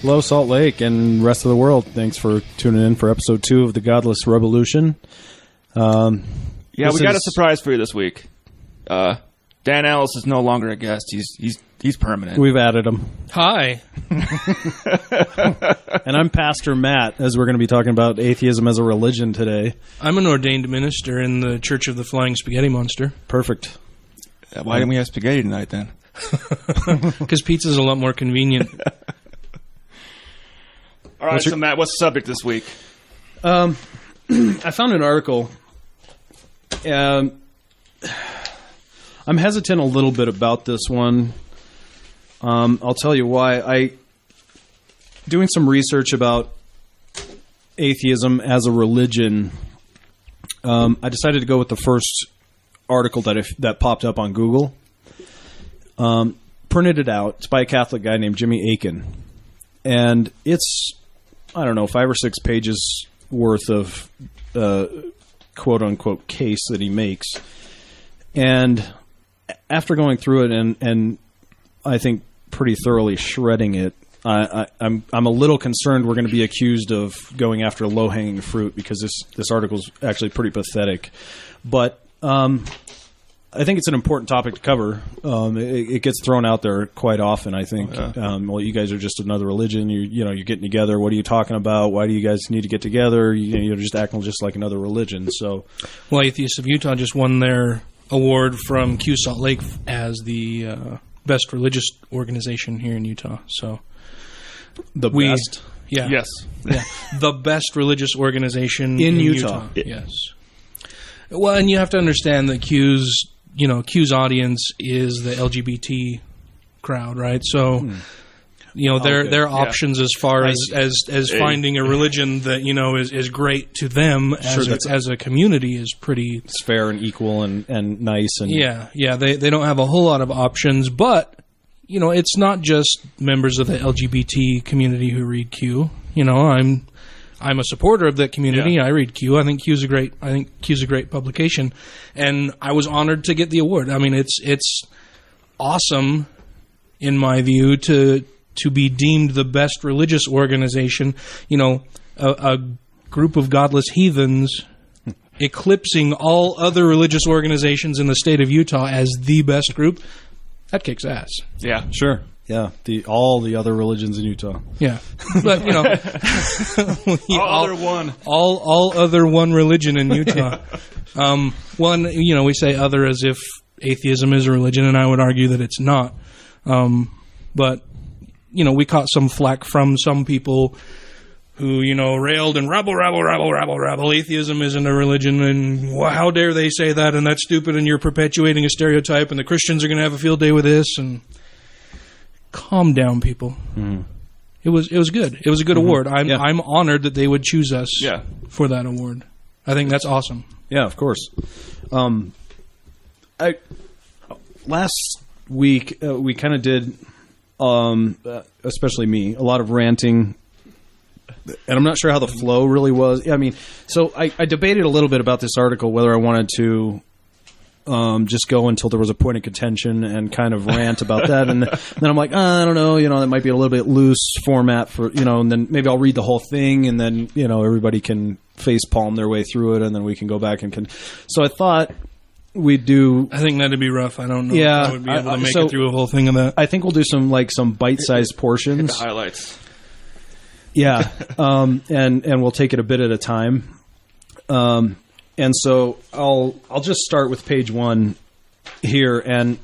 Hello, Salt Lake and rest of the world. Thanks for tuning in for episode 2 of the Godless Revolution. We got a surprise for you this week. Dan Ellis is no longer a guest. He's permanent. We've added him. Hi. And I'm Pastor Matt, as we're going to be talking about atheism as a religion today. I'm an ordained minister in the Church of the Flying Spaghetti Monster. Perfect. Why didn't we have spaghetti tonight then? Because pizza's a lot more convenient. All right, so Matt, what's the subject this week? I found an article. I'm hesitant a little bit about this one. I'll tell you why. Doing some research about atheism as a religion, I decided to go with the first article that popped up on Google. Printed it out. It's by a Catholic guy named Jimmy Akin. And it's, 5 or 6 pages worth of quote-unquote case that he makes. And after going through it and I think pretty thoroughly shredding it, I'm a little concerned we're going to be accused of going after low-hanging fruit because this article is actually pretty pathetic. But I think it's an important topic to cover. It gets thrown out there quite often, I think. Well, you guys are just another religion. You're getting together. What are you talking about? Why do you guys need to get together? You're just acting just like another religion. So, well, Atheists of Utah just won their award from Q Salt Lake as the best religious organization here in Utah. So, best? Yeah. Yes. Yeah. The best religious organization in Utah. Yes. Well, and you have to understand that Q's audience is the LGBT crowd, right? So, their options as far as finding a religion that is great to them as a community is pretty. It's fair and equal and nice and They don't have a whole lot of options, but it's not just members of the LGBT community who read Q. I'm a supporter of that community. Yeah. I read Q. I think Q's a great publication, and I was honored to get the award. I mean, it's awesome in my view to be deemed the best religious organization. A group of godless heathens eclipsing all other religious organizations in the state of Utah as the best group. That kicks ass. Yeah, sure. Yeah, all the other religions in Utah. Yeah, but all other one religion in Utah. We say other as if atheism is a religion, and I would argue that it's not. But we caught some flack from some people who railed and rabble. Atheism isn't a religion, and how dare they say that? And that's stupid, and you're perpetuating a stereotype, and the Christians are going to have a field day with this. And calm down, people. Mm-hmm. It was good. It was a good award. I'm honored that they would choose us for that award. I think that's awesome. Yeah, of course. Last week we kind of did, especially me, a lot of ranting, and I'm not sure how the flow really was. I mean, so I debated a little bit about this article, whether I wanted to just go until there was a point of contention and kind of rant about that. And then I'm like, I don't know, that might be a little bit loose format for, and then maybe I'll read the whole thing and then, everybody can face palm their way through it and then we can go back and so I thought we'd do. I think that'd be rough. I don't know if I would be able to make it through a whole thing of that. I think we'll do some bite-sized portions. Hit the highlights. Yeah. And we'll take it a bit at a time. And so I'll just start with page 1 here, and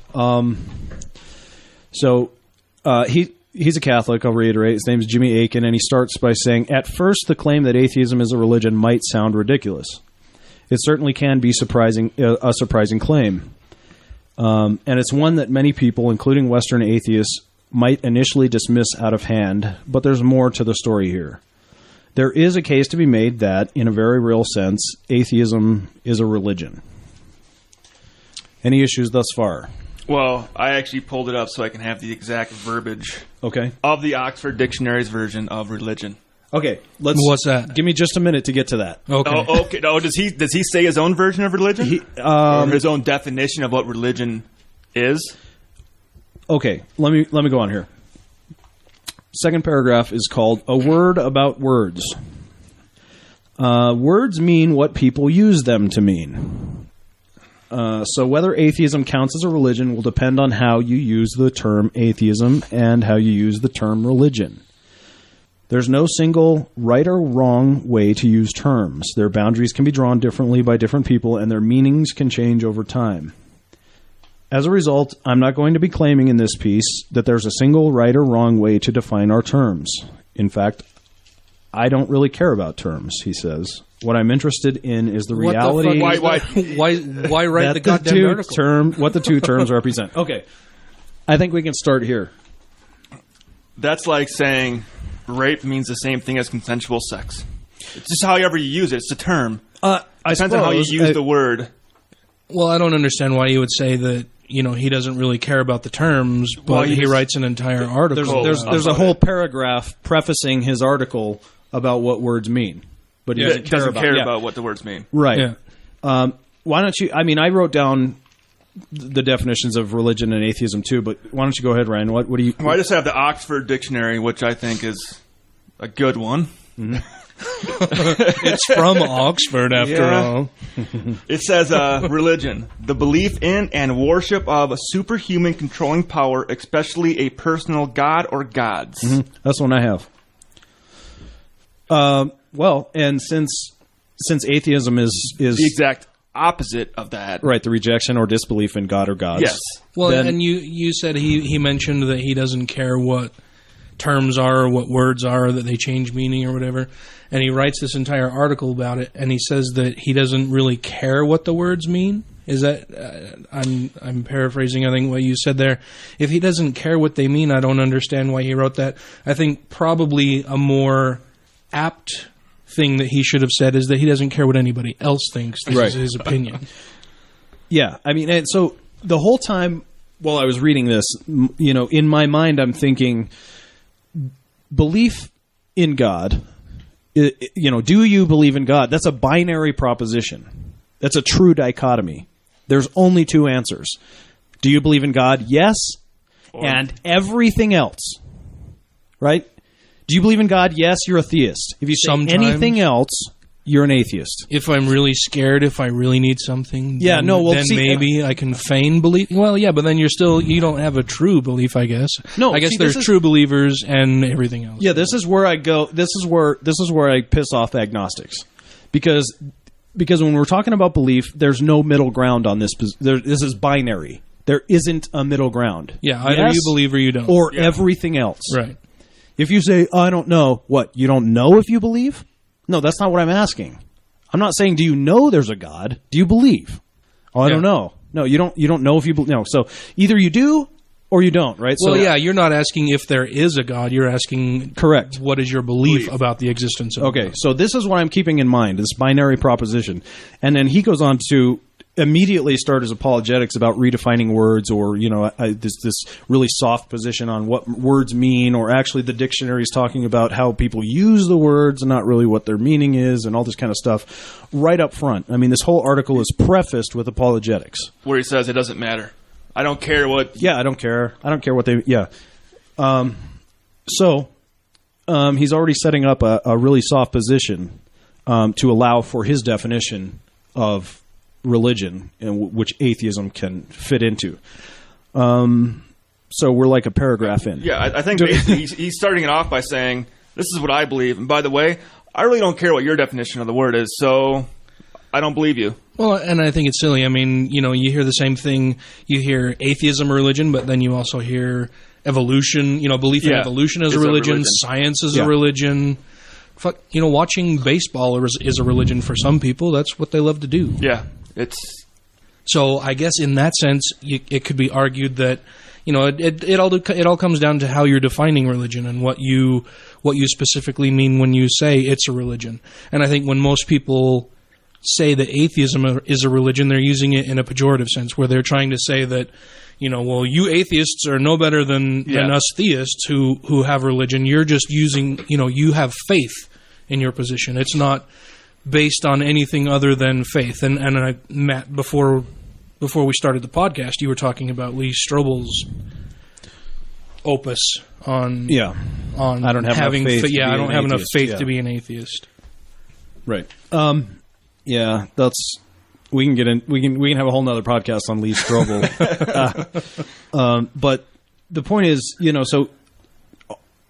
he's a Catholic. I'll reiterate. His name is Jimmy Akin, and he starts by saying, "At first, the claim that atheism is a religion might sound ridiculous. It certainly can be a surprising claim, and it's one that many people, including Western atheists, might initially dismiss out of hand. But there's more to the story here. There is a case to be made that, in a very real sense, atheism is a religion." Any issues thus far? Well, I actually pulled it up so I can have the exact verbiage of the Oxford Dictionary's version of religion. Okay, what's that? Give me just a minute to get to that. Okay. Oh, okay. Oh, does he say his own version of religion? Or his own definition of what religion is? Okay, let me go on here. second paragraph is called A Word About Words. Words mean what people use them to mean. So whether atheism counts as a religion will depend on how you use the term atheism and how you use the term religion. There's no single right or wrong way to use terms. Their boundaries can be drawn differently by different people, and their meanings can change over time. As a result, I'm not going to be claiming in this piece that there's a single right or wrong way to define our terms. In fact, I don't really care about terms, he says. What I'm interested in is the reality. Why write the goddamn article? What the two terms represent. Okay, I think we can start here. That's like saying rape means the same thing as consensual sex. It's just however you use it. It's a term. Depends on how you use the word. Well, I don't understand why you would say that. He doesn't really care about the terms, but he writes an entire article. There's a whole paragraph prefacing his article about what words mean, but he doesn't care about what the words mean. Right. Yeah. Why don't you? I mean, I wrote down the definitions of religion and atheism too, but why don't you go ahead, Ryan? What do you? Well, I just have the Oxford Dictionary, which I think is a good one. Mm-hmm. It's from Oxford, after all. It says religion, the belief in and worship of a superhuman controlling power, especially a personal god or gods. Mm-hmm. That's one I have. Well, and since atheism is the exact opposite of that, right? The rejection or disbelief in God or gods. Yes. Well, and you said he mentioned that he doesn't care what terms are, what words are, that they change meaning or whatever. And he writes this entire article about it, and he says that he doesn't really care what the words mean. Is that I'm paraphrasing, I think, what you said there. If he doesn't care what they mean, I don't understand why he wrote that. I think probably a more apt thing that he should have said is that he doesn't care what anybody else thinks. This is his opinion. Yeah, I mean, and so the whole time while I was reading this, in my mind, I'm thinking, belief in God. Do you believe in God? That's a binary proposition. That's a true dichotomy. There's only two answers. Do you believe in God? Yes. And everything else. Right? Do you believe in God? Yes, you're a theist. If you say anything else, you're an atheist. If I'm really scared, if I really need something, then maybe I can feign belief. Well, yeah, but then you don't have a true belief, I guess. No, I guess there's true believers and everything else. Yeah, this is where I go. This is where I piss off agnostics, because when we're talking about belief, there's no middle ground on this. This is binary. There isn't a middle ground. Yeah, either you believe or you don't, or everything else. Right. If you say, I don't know, what, you don't know if you believe? No, that's not what I'm asking. I'm not saying, do you know there's a God? Do you believe? Oh, I don't know. No, you don't know if you believe. No, so either you do or you don't, right? Well, you're not asking if there is a God. You're asking, correct, what is your belief about the existence of God? So this is what I'm keeping in mind, this binary proposition. And then he goes on to immediately start his apologetics about redefining words, or this really soft position on what words mean, or actually the dictionary is talking about how people use the words and not really what their meaning is, and all this kind of stuff right up front. I mean, this whole article is prefaced with apologetics, where he says it doesn't matter. I don't care what. Yeah, I don't care. I don't care what they. Yeah. So he's already setting up a really soft position to allow for his definition of religion, and which atheism can fit into. So we're like a paragraph in. Yeah, I think basically he's starting it off by saying, this is what I believe, and by the way, I really don't care what your definition of the word is, so I don't believe you. Well, and I think it's silly. I mean, you hear the same thing. You hear atheism, religion, but then you also hear evolution, belief in evolution as a religion, science as a religion. Watching baseball is a religion for some people. That's what they love to do. Yeah. So I guess in that sense, it could be argued that it all comes down to how you're defining religion and what you specifically mean when you say it's a religion. And I think when most people say that atheism is a religion, they're using it in a pejorative sense, where they're trying to say that you atheists are no better than us theists who have religion. You're just using you have faith in your position. It's not based on anything other than faith. And Matt, before we started the podcast, you were talking about Lee Strobel's opus on on I don't have having enough faith. I don't have enough faith yeah. to be an atheist. Right. Yeah, that's we can get in. We can have a whole nother podcast on Lee Strobel. But the point is, so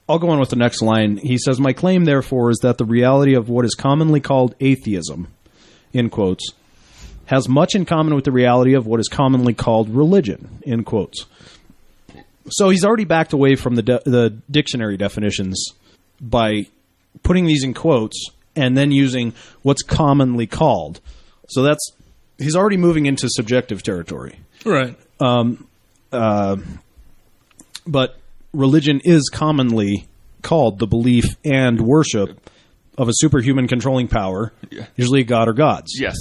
I'll go on with the next line. He says, "My claim, therefore, is that the reality of what is commonly called atheism, in quotes, has much in common with the reality of what is commonly called religion, in quotes." So he's already backed away from the dictionary definitions by putting these in quotes and then using what's commonly called. So he's already moving into subjective territory. Right. But religion is commonly called the belief and worship of a superhuman controlling power, usually a god or gods. Yes.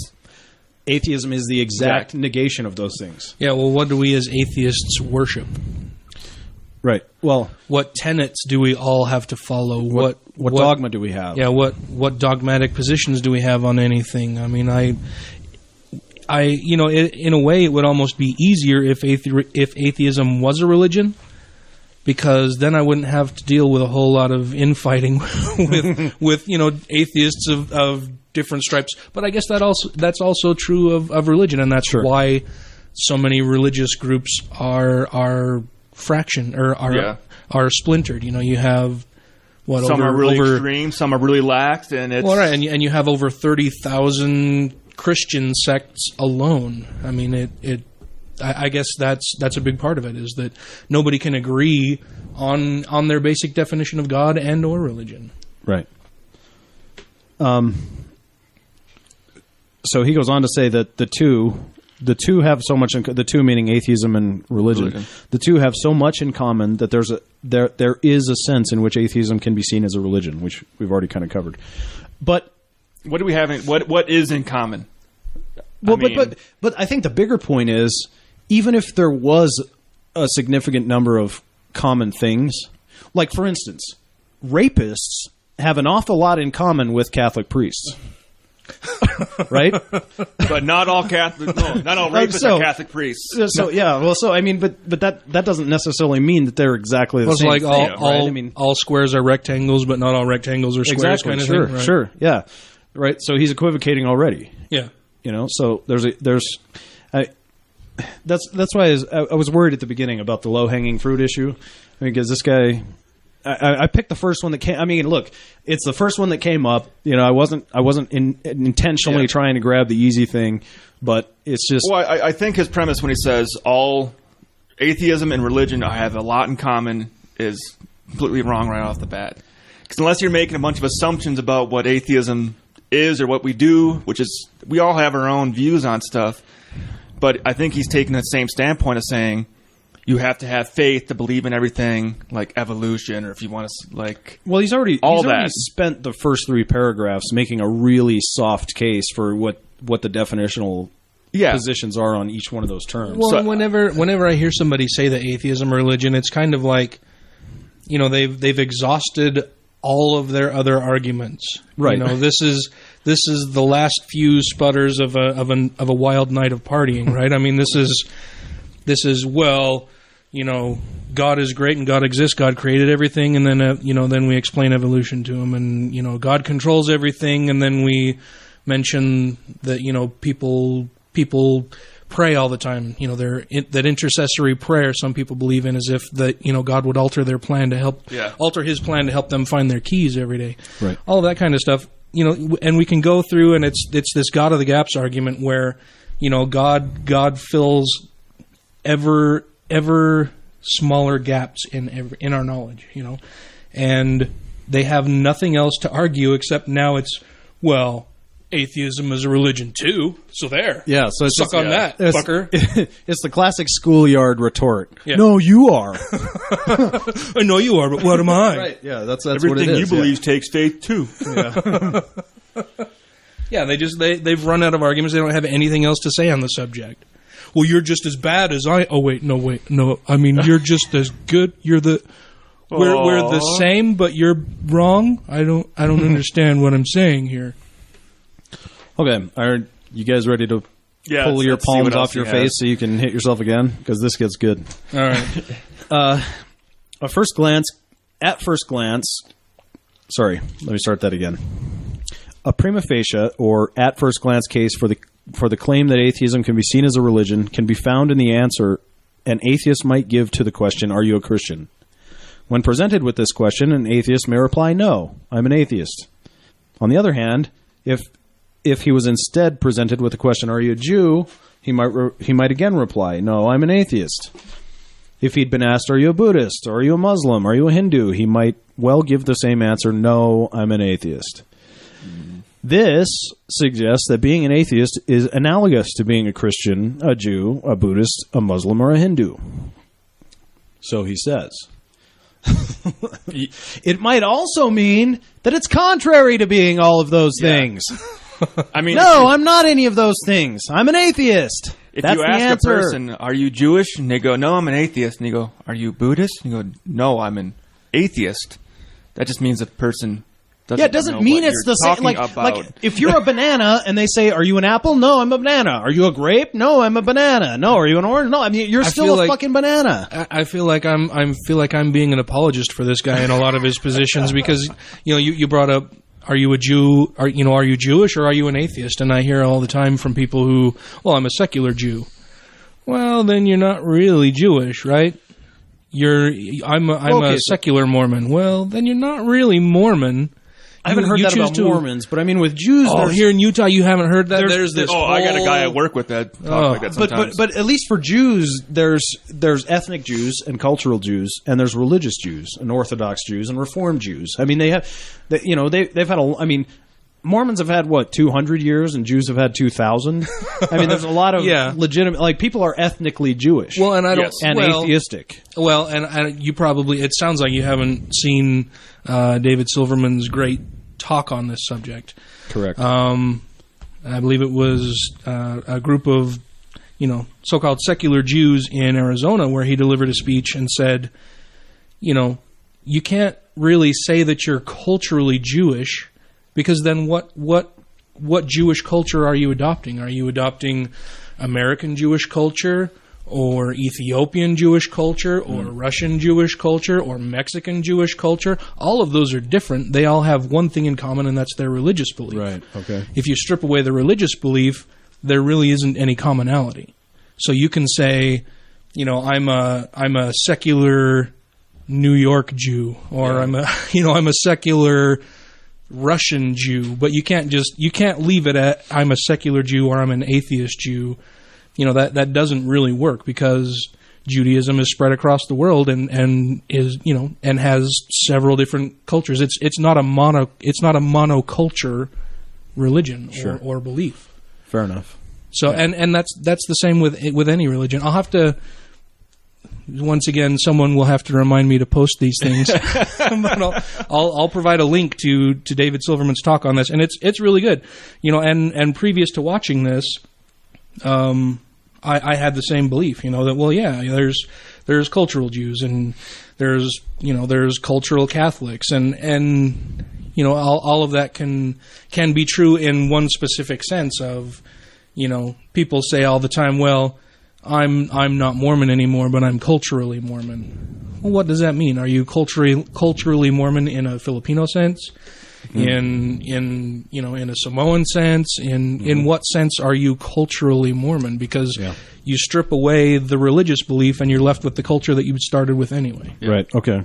Atheism is the exact negation of those things. Yeah, well, what do we as atheists worship? Right. Well, what tenets do we all have to follow? What dogma do we have? Yeah, what dogmatic positions do we have on anything? I mean, in a way, it would almost be easier if atheism was a religion, because then I wouldn't have to deal with a whole lot of infighting with atheists of different stripes. But I guess that's also true of religion, and that's why so many religious groups are fraction or are splintered. You have some are really extreme, some are really lax, and it's right, and you have over 30,000 Christian sects alone. I mean, I guess that's a big part of it, is that nobody can agree on their basic definition of God and or religion. Right. So he goes on to say that the two have so much the two meaning atheism and religion. The two have so much in common that there is a sense in which atheism can be seen as a religion, which we've already kind of covered. But what do we have what is in common? Well, but I think the bigger point is, even if there was a significant number of common things, like for instance, rapists have an awful lot in common with Catholic priests. Right? But not all Catholic. No, not all rapists are Catholic priests. So I mean, but that doesn't necessarily mean that they're exactly the same. It's like all squares are rectangles, but not all rectangles are squares. Exactly. Kind of sure. thing, right? Sure. Yeah. Right. So he's equivocating already. Yeah. So that's why I was worried at the beginning about the low hanging fruit issue, because this guy. I picked the first one that came. I mean, look, it's the first one that came up. I wasn't intentionally trying to grab the easy thing, but it's just. Well, I think his premise when he says all atheism and religion have a lot in common is completely wrong right off the bat. Because unless you're making a bunch of assumptions about what atheism is or what we do, which is we all have our own views on stuff, but I think he's taking the same standpoint of saying. You have to have faith to believe in everything, like evolution, or if you want to, like... Well, he's already spent the first 3 paragraphs making a really soft case for what the definitional positions are on each one of those terms. Well, so, whenever I hear somebody say that atheism or religion, it's kind of like, they've exhausted all of their other arguments. Right. This is the last few sputters of a wild night of partying, right? I mean, this is God is great and God exists. God created everything, and then then we explain evolution to him, and God controls everything, and then we mention that people pray all the time. That intercessory prayer some people believe in, as if that God would alter their plan to alter His plan to help them find their keys every day. Right. All of that kind of stuff. And we can go through, and it's this God of the gaps argument where God fills ever smaller gaps in our knowledge, and they have nothing else to argue except now it's atheism is a religion too, so there. Yeah, so it's suck on that, fucker. It's the classic schoolyard retort. Yeah. No, you are. I know you are, but what am I? Right. Yeah, that's everything what it is. You believe takes faith too. Yeah. Yeah, they've run out of arguments. They don't have anything else to say on the subject. Well, you're just as bad as I. Oh, wait, no. I mean, you're just as good. We're the same, but you're wrong. I don't understand what I'm saying here. Okay, are you guys ready to pull your palms off your face so you can hit yourself again? Because this gets good. All right. At first glance, sorry, let me start that again. A prima facie, or at first glance case for the claim that atheism can be seen as a religion can be found in the answer an atheist might give to the question, "Are you a Christian?" When presented with this question, an atheist may reply, "No, I'm an atheist." On the other hand, if he was instead presented with the question, "Are you a Jew?" he might again reply, "No, I'm an atheist." If he'd been asked, "Are you a Buddhist? Or are you a Muslim? Are you a Hindu?" he might well give the same answer, "No, I'm an atheist." This suggests that being an atheist is analogous to being a Christian, a Jew, a Buddhist, a Muslim, or a Hindu. So he says. It might also mean that it's contrary to being all of those things. I mean, no, I'm not any of those things. I'm an atheist. If That's you the ask answer. a person, "Are you Jewish?" and they go, "No, I'm an atheist," and you go, "Are you Buddhist?" and you go, "No, I'm an atheist," that just means the person doesn't. Yeah, it doesn't know mean what it's you're the same. talking Like about. if you're a banana and they say, "Are you an apple?" No, I'm a banana. Are you a grape? No, I'm a banana. No, are you an orange? No, I mean you're still feel a like- fucking banana. I feel like I'm being an apologist for this guy in a lot of his positions because you brought up, are you a Jew? Are you Jewish or are you an atheist? And I hear all the time from people who, well, I'm a secular Jew. Well, then you're not really Jewish, right? I'm a secular Mormon. Well, then you're not really Mormon. I haven't heard that about Mormons, but I mean with Jews. Oh, here in Utah, you haven't heard that. There's this. I got a guy at work with that talk like that sometimes. But at least for Jews, there's ethnic Jews and cultural Jews, and there's religious Jews and Orthodox Jews and Reformed Jews. I mean, they've had I mean, Mormons have had what 200 years, and Jews have had 2,000. I mean, there's a lot of legitimate, like, people are ethnically Jewish. Well, and I don't Yes. and atheistic. Well, and you probably, it sounds like you haven't seen David Silverman's great talk on this subject. Correct. I believe it was a group of, so-called secular Jews in Arizona where he delivered a speech and said, you can't really say that you're culturally Jewish because then what Jewish culture are you adopting? Are you adopting American Jewish culture or Ethiopian Jewish culture or Russian Jewish culture or Mexican Jewish culture? All of those are different. They all have one thing in common, and that's their religious belief. Right, okay. If you strip away the religious belief, there really isn't any commonality. So you can say, I'm a secular New York Jew, or I'm a secular Russian Jew, but you can't leave it at I'm a secular Jew or I'm an atheist Jew. That doesn't really work because Judaism is spread across the world and is and has several different cultures. It's not a monoculture religion or belief. Fair enough. So and that's the same with any religion. I'll have to. Once again, someone will have to remind me to post these things. But I'll provide a link to David Silverman's talk on this, and it's really good. And previous to watching this, I had the same belief. That there's cultural Jews and there's cultural Catholics, and all of that can be true in one specific sense of people say all the time, well, I'm not Mormon anymore, but I'm culturally Mormon. Well, what does that mean? Are you culturally Mormon in a Filipino sense? In a Samoan sense? In what sense are you culturally Mormon? Because you strip away the religious belief and you're left with the culture that you started with anyway. Yeah. Right. Okay.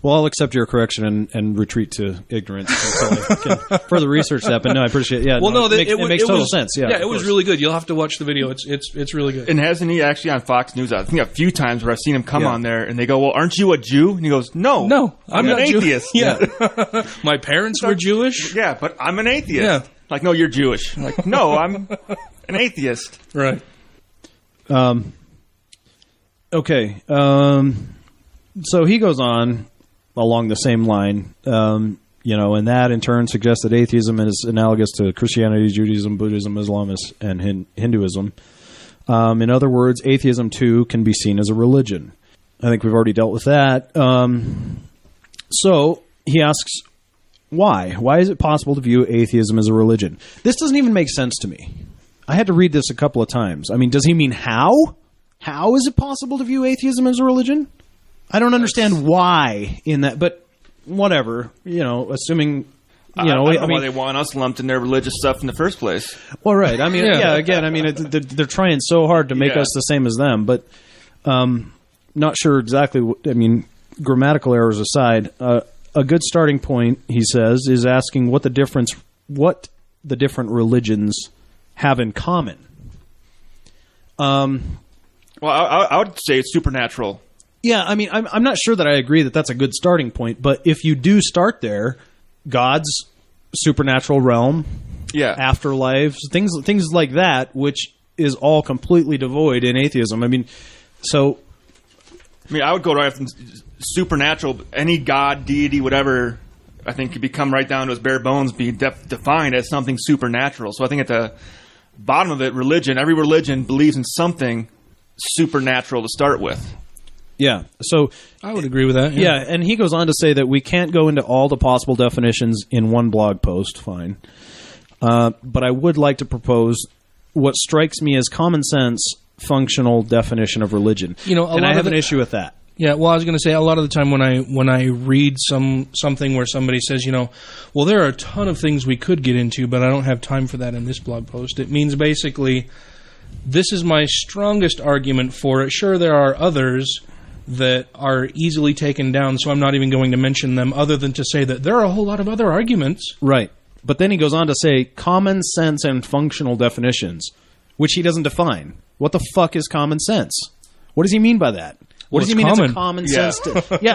Well, I'll accept your correction and retreat to ignorance until I can further research that. But no, I appreciate it. Yeah. Well, it makes total sense. Yeah. Yeah, it was really good. You'll have to watch the video. It's really good. And hasn't he actually on Fox News? I think a few times where I've seen him come on there, and they go, "Well, aren't you a Jew?" And he goes, "No, I'm an not atheist." Yeah, my parents were Jewish. Yeah, but I'm an atheist. Yeah. Like, no, you're Jewish. I'm like, no, I'm an atheist. Right. Okay. So he goes on along the same line, and that in turn suggests that atheism is analogous to Christianity, Judaism, Buddhism, Islam, and Hinduism. In other words, atheism too can be seen as a religion. I think we've already dealt with that. So he asks, why? Why is it possible to view atheism as a religion? This doesn't even make sense to me. I had to read this a couple of times. I mean, does he mean how? How is it possible to view atheism as a religion? I don't understand why in that, but whatever. Assuming. I don't know why they want us lumped in their religious stuff in the first place. Well, right. I mean, again, I mean, they're trying so hard to make us the same as them, but not sure exactly. Grammatical errors aside, a good starting point, he says, is asking what the different religions have in common. Well, I would say it's supernatural. Yeah, I mean, I'm not sure that I agree that that's a good starting point, but if you do start there, God's supernatural realm, afterlife, things like that, which is all completely devoid in atheism. I mean, I would go right after supernatural. Any god, deity, whatever, I think could become right down to its bare bones, be defined as something supernatural. So I think at the bottom of it, religion. Every religion believes in something supernatural to start with. Yeah, so I would agree with that. Yeah, and he goes on to say that we can't go into all the possible definitions in one blog post. Fine, but I would like to propose what strikes me as common sense, functional definition of religion. And I have an issue with that. Yeah, well, I was going to say a lot of the time when I read something where somebody says, well, there are a ton of things we could get into, but I don't have time for that in this blog post. It means basically, this is my strongest argument for it. Sure, there are others that are easily taken down, so I'm not even going to mention them other than to say that there are a whole lot of other arguments. Right. But then he goes on to say common sense and functional definitions, which he doesn't define. What the fuck is common sense? What does he mean by that? What does he mean? Common. It's a common sense.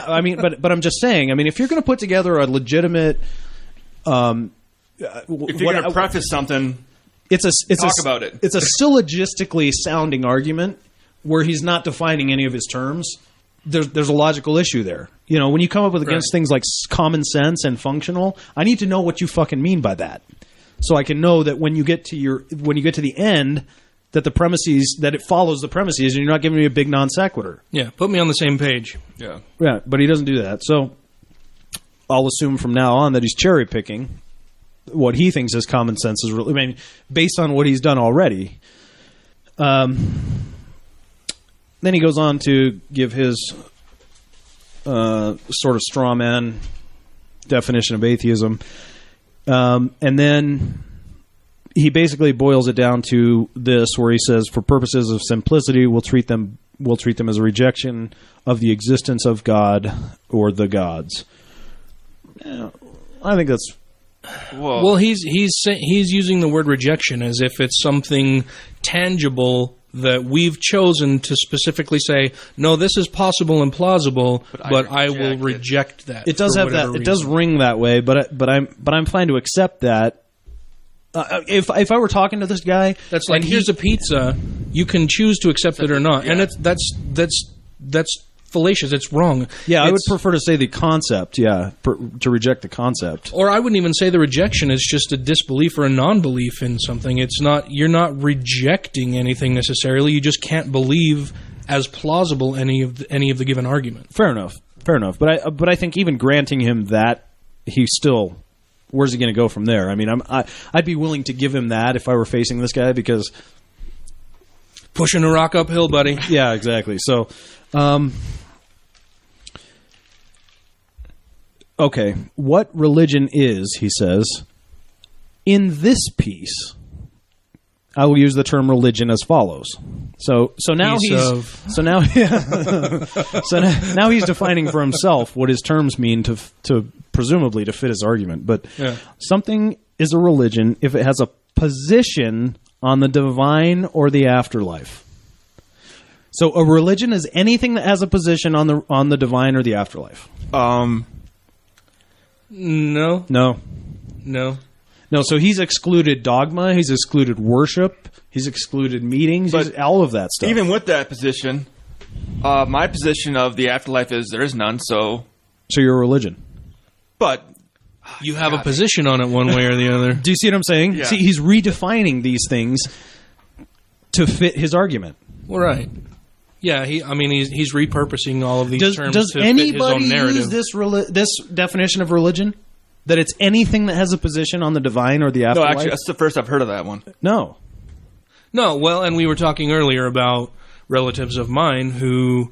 I mean, but I'm just saying. I mean, if you're going to put together a legitimate, if you're going to preface something, talk about it. It's a syllogistically sounding argument where he's not defining any of his terms. There's a logical issue there. When you come up with against things like common sense and functional, I need to know what you fucking mean by that, so I can know that when you get to the end, that the premises, that it follows the premises, and you're not giving me a big non sequitur. Yeah, put me on the same page. Yeah, but he doesn't do that. So I'll assume from now on that he's cherry picking what he thinks is common sense is really. I mean, based on what he's done already. Then he goes on to give his sort of straw man definition of atheism. And then he basically boils it down to this, where he says, for purposes of simplicity, we'll treat them as a rejection of the existence of God or the gods. I think that's... Well, he's using the word rejection as if it's something tangible that we've chosen to specifically say, no, this is possible and plausible, but I will reject that. It does have that. Reason. It does ring that way, but I'm fine to accept that. If I were talking to this guy, that's like, here's a pizza, you can choose to accept it or not, and that's fallacious. It's wrong. Yeah, I would prefer to say the concept. Yeah, to reject the concept. Or I wouldn't even say the rejection is just a disbelief or a non-belief in something. It's not. You're not rejecting anything necessarily. You just can't believe as plausible any of the given argument. Fair enough. But I think even granting him that, he still. Where's he going to go from there? I mean, I'd be willing to give him that if I were facing this guy, because pushing a rock uphill, buddy. Yeah, exactly. So. Okay, what religion is, he says, in this piece, I will use the term religion as follows. So now now he's defining for himself what his terms mean to presumably to fit his argument. But something is a religion if it has a position on the divine or the afterlife. So a religion is anything that has a position on the divine or the afterlife. No. So he's excluded dogma, he's excluded worship, he's excluded meetings, all of that stuff. Even with that position, my position of the afterlife is there is none, so you're a religion. But you have a position on it one way or the other. Do you see what I'm saying? Yeah. See, he's redefining these things to fit his argument. Well, right. Yeah, he's repurposing all of these terms does to fit his own narrative. Use this definition of religion? That it's anything that has a position on the divine or the afterlife? No, actually, that's the first I've heard of that one. No, well, and we were talking earlier about relatives of mine who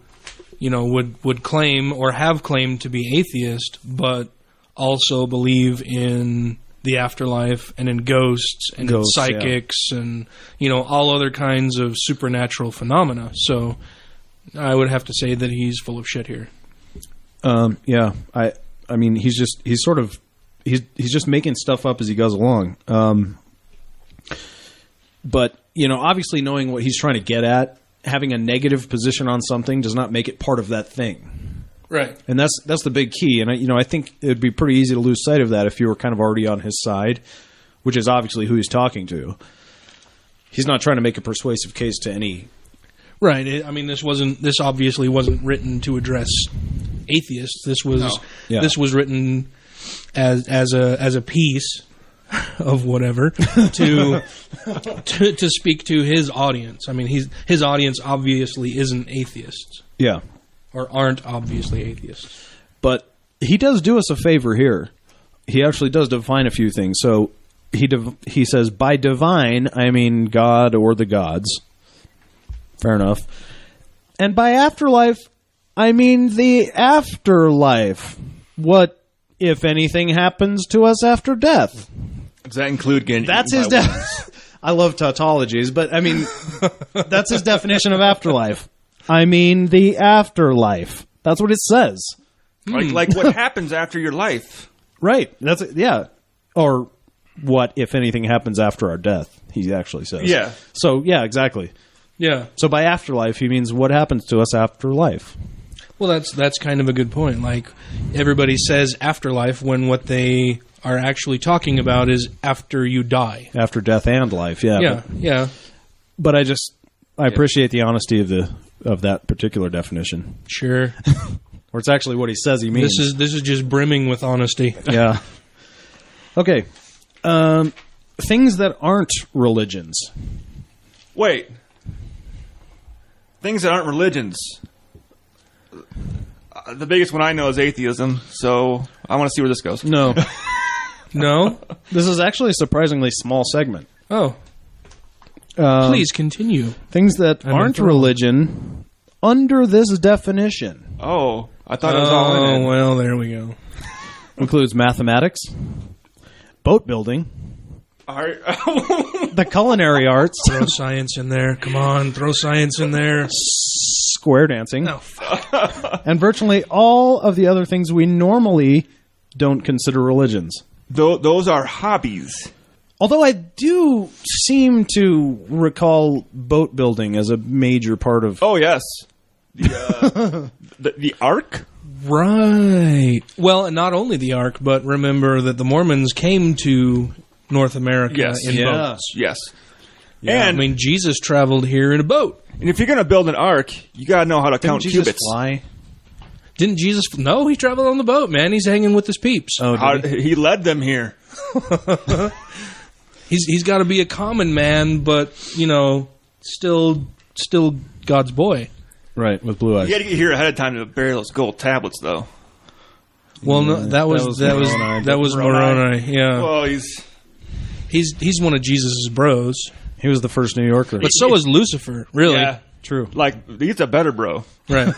would claim or have claimed to be atheist, but also believe in the afterlife and in ghosts and in psychics and all other kinds of supernatural phenomena. So I would have to say that he's full of shit here. Yeah, I mean, he's just making stuff up as he goes along. But obviously, knowing what he's trying to get at, having a negative position on something does not make it part of that thing. Right. And that's the big key. And I think it would be pretty easy to lose sight of that if you were kind of already on his side, which is obviously who he's talking to. He's not trying to make a persuasive case to any. Right. I mean, this obviously wasn't written to address atheists. This was written as a piece of whatever to speak to his audience. I mean, his audience obviously isn't atheists. Yeah. Or aren't obviously atheists. But he does do us a favor here. He actually does define a few things. So he says, by divine, I mean God or the gods. Fair enough. And by afterlife, I mean the afterlife. What, if anything, happens to us after death? Does that include getting That's his I love tautologies, but I mean, that's his definition of afterlife. I mean the afterlife. That's what it says. Like what happens after your life. Right. That's it. Yeah. Or what, if anything, happens after our death, he actually says. Yeah. So, yeah, exactly. Yeah. So by afterlife, he means what happens to us after life. Well, that's kind of a good point. Like, everybody says afterlife when what they are actually talking about is after you die. After death and life, yeah. Yeah, yeah. But I appreciate the honesty of that particular definition. Sure. Or it's actually what he says he means. This is just brimming with honesty. Yeah. Okay. Things that aren't religions. Wait. Things that aren't religions. The biggest one I know is atheism, so I want to see where this goes. No. No? This is actually a surprisingly small segment. Oh. Please continue. Things that aren't religion under this definition. Oh, I thought it was all in it. Oh, well, there we go. Includes mathematics, boat building, the culinary arts, Throw science in there. Come on, throw science in there. square dancing, Oh, fuck. and virtually all of the other things we normally don't consider religions. Those are hobbies. Although I do seem to recall boat building as a major part of... Oh, yes. The Ark? Right. Well, and not only the Ark, but remember that the Mormons came to North America in boats. Yes. Yeah. And I mean, Jesus traveled here in a boat. And if you're going to build an ark, you got to know how to count Didn't Jesus cubits. fly? Didn't Jesus? No, he traveled on the boat, man. He's hanging with his peeps. Oh, He led them here. He's got to be a common man, but still God's boy. right, with blue eyes. You got to get here ahead of time to bury those gold tablets, though. Well, no, that was Moroni. Yeah, Well, he's one of Jesus's bros, He was the first New Yorker. but so was Lucifer. Really, yeah, True. like he's a better bro. right?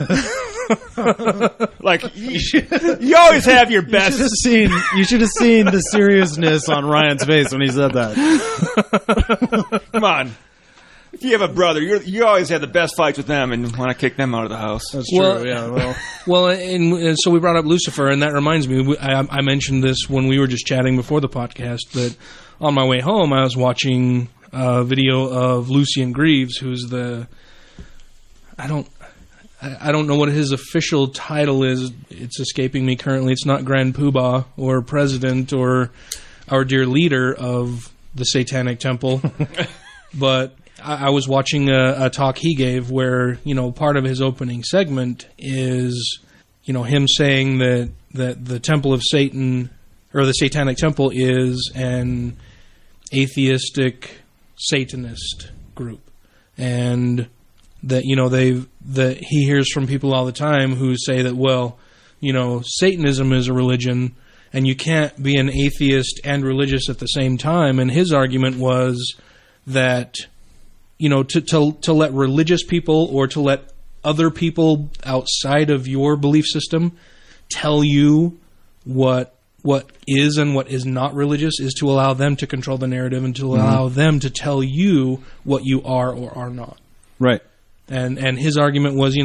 Like you always have your best. You should have seen the seriousness on Ryan's face when he said that. Come on. If you have a brother, you always have the best fights with them and want to kick them out of the house. That's true. Well- Yeah. Well, and so we brought up Lucifer, and that reminds me, I mentioned this when we were just chatting before the podcast, that on my way home, I was watching a video of Lucien Greaves, who's I don't know what his official title is. It's escaping me currently. It's not Grand Poobah or President or our dear leader of the Satanic Temple. But I was watching a talk he gave where, part of his opening segment is, him saying that the Temple of Satan, or the Satanic Temple, is an atheistic Satanist group. And that that he hears from people all the time who say that, well, Satanism is a religion and you can't be an atheist and religious at the same time. And his argument was that to let religious people or to let other people outside of your belief system tell you what is and what is not religious is to allow them to control the narrative and to allow them to tell you what you are or are not. Right. And his argument was,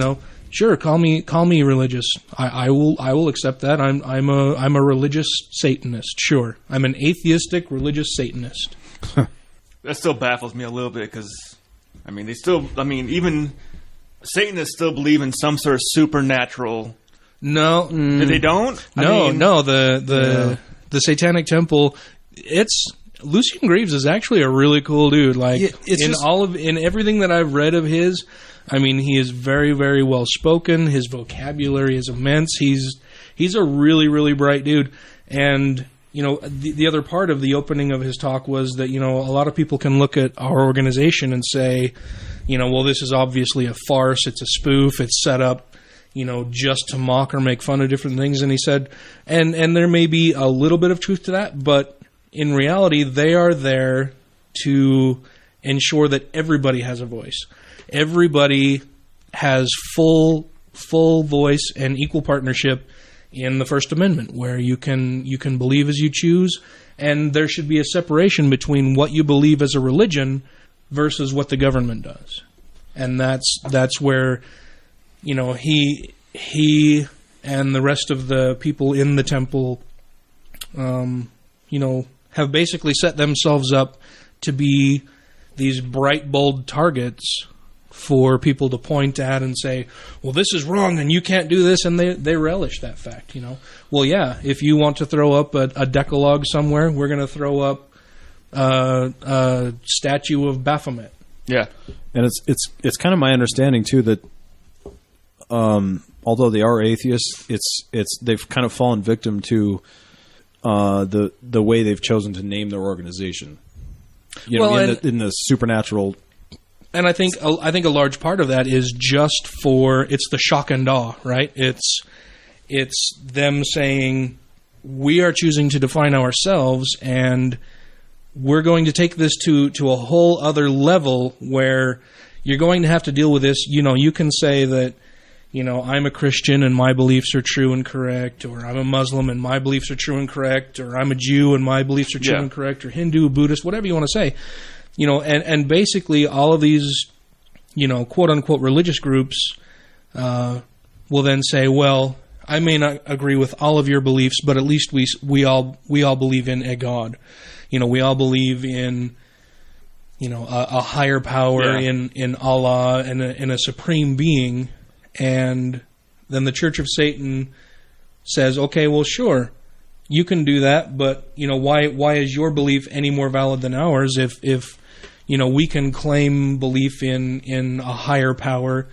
sure, call me religious. I will accept that. I'm a religious Satanist. Sure, I'm an atheistic religious Satanist. That still baffles me a little bit because, even Satanists still believe in some sort of supernatural. No, They don't. No. The Satanic Temple. Lucien Greaves is actually a really cool dude. Like in everything that I've read of his, he is very, very well spoken. His vocabulary is immense. He's a really, really bright dude. And the other part of the opening of his talk was that a lot of people can look at our organization and say, well, this is obviously a farce. It's a spoof. It's set up, just to mock or make fun of different things. And he said, and there may be a little bit of truth to that, but in reality, they are there to ensure that everybody has a voice. Everybody has full voice and equal partnership in the First Amendment, where you can believe as you choose, and there should be a separation between what you believe as a religion versus what the government does. And that's where he and the rest of the people in the temple have basically set themselves up to be these bright, bold targets for people to point at and say, well, this is wrong and you can't do this, and they relish that fact, Well, yeah, if you want to throw up a Decalogue somewhere, we're going to throw up a statue of Baphomet. Yeah. And it's kind of my understanding, too, that although they are atheists, they've kind of fallen victim to the way they've chosen to name their organization. In the supernatural. And I think a large part of that is just it's the shock and awe, right? It's them saying, we are choosing to define ourselves, and we're going to take this to a whole other level where you're going to have to deal with this. You can say that, I'm a Christian and my beliefs are true and correct, or I'm a Muslim and my beliefs are true and correct, or I'm a Jew and my beliefs are true and correct, or Hindu, Buddhist, whatever you want to say. And basically all of these, quote unquote religious groups will then say, well, I may not agree with all of your beliefs, but at least we all believe in a God. We all believe in a higher power, in Allah, and in a supreme being. And then the Church of Satan says, okay, well, sure, you can do that, but why is your belief any more valid than ours if we can claim belief in a higher power,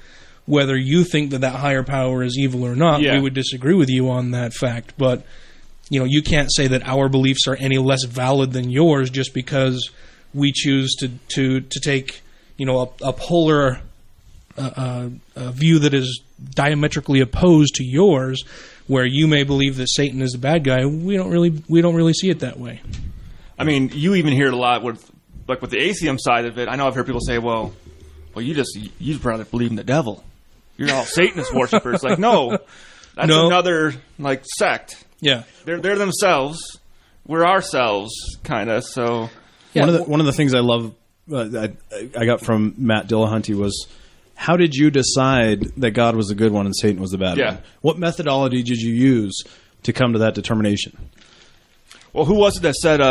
whether you think that higher power is evil or not. We would disagree with you on that fact, but you can't say that our beliefs are any less valid than yours just because we choose to take a polar view that is diametrically opposed to yours, where you may believe that Satan is the bad guy. We don't really see it that way. You even hear it a lot with the atheism side of it. I know I've heard people say, well, you probably believe in the devil. You're all Satanist worshipers. Like, no, that's another sect. Yeah, they're themselves. We're ourselves, kind of. So one of the things I love I got from Matt Dillahunty was, how did you decide that God was the good one and Satan was the bad one? What methodology did you use to come to that determination? Well, who was it that said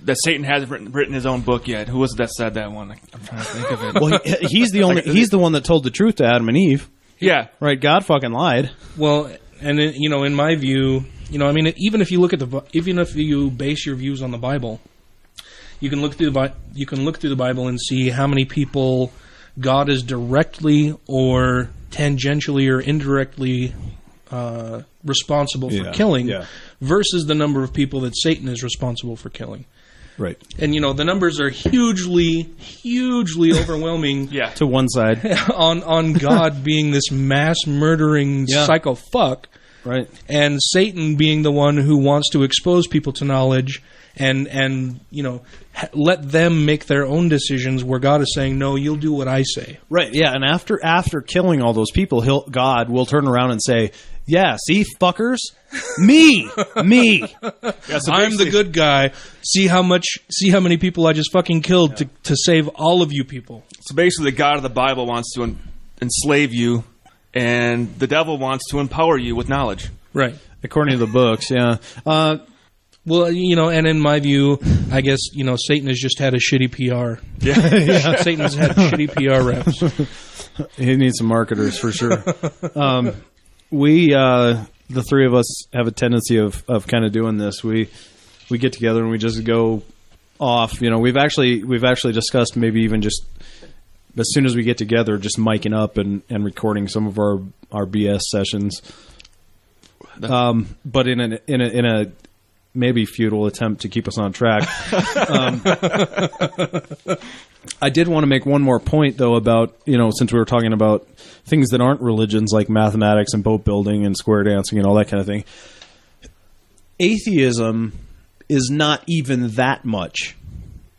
that Satan hasn't written his own book yet? Who was it that said that one? I'm trying to think of it. Well, he's the one that told the truth to Adam and Eve. Yeah. Right, God fucking lied. Well, and in my view, even if you base your views on the Bible, you can look through the Bible and see how many people God is directly or tangentially or indirectly responsible for killing, versus the number of people that Satan is responsible for killing. Right. And, the numbers are hugely overwhelming to one side on God being this mass murdering psycho fuck. Right. And Satan being the one who wants to expose people to knowledge and let them make their own decisions, where God is saying, no, you'll do what I say. Right, yeah, and after killing all those people, God will turn around and say, yeah, see, fuckers? Me! Yeah, so I'm the good guy. See how many people I just fucking killed to save all of you people. So basically, the God of the Bible wants to enslave you, and the devil wants to empower you with knowledge. Right. According to the books, yeah. Well, and in my view, I guess, Satan has just had a shitty PR. Yeah. Satan's had shitty PR reps. He needs some marketers for sure. We, the three of us, have a tendency of kind of doing this. We get together and we just go off. We've actually discussed maybe even just as soon as we get together, just miking up and recording some of our BS sessions. But in a maybe futile attempt to keep us on track. I did want to make one more point, though, about, since we were talking about things that aren't religions like mathematics and boat building and square dancing and all that kind of thing. Atheism is not even that much.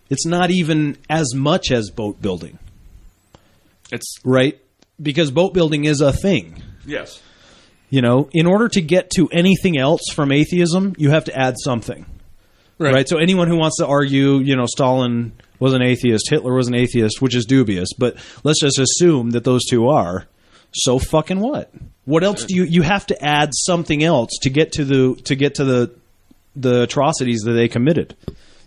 It's not even as much as boat building. It's right? Because boat building is a thing. Yes. In order to get to anything else from atheism, you have to add something. Right? So anyone who wants to argue, Stalin was an atheist, Hitler was an atheist, which is dubious, but let's just assume that those two are. So fucking what? What else do you have to add something else to get to the atrocities that they committed?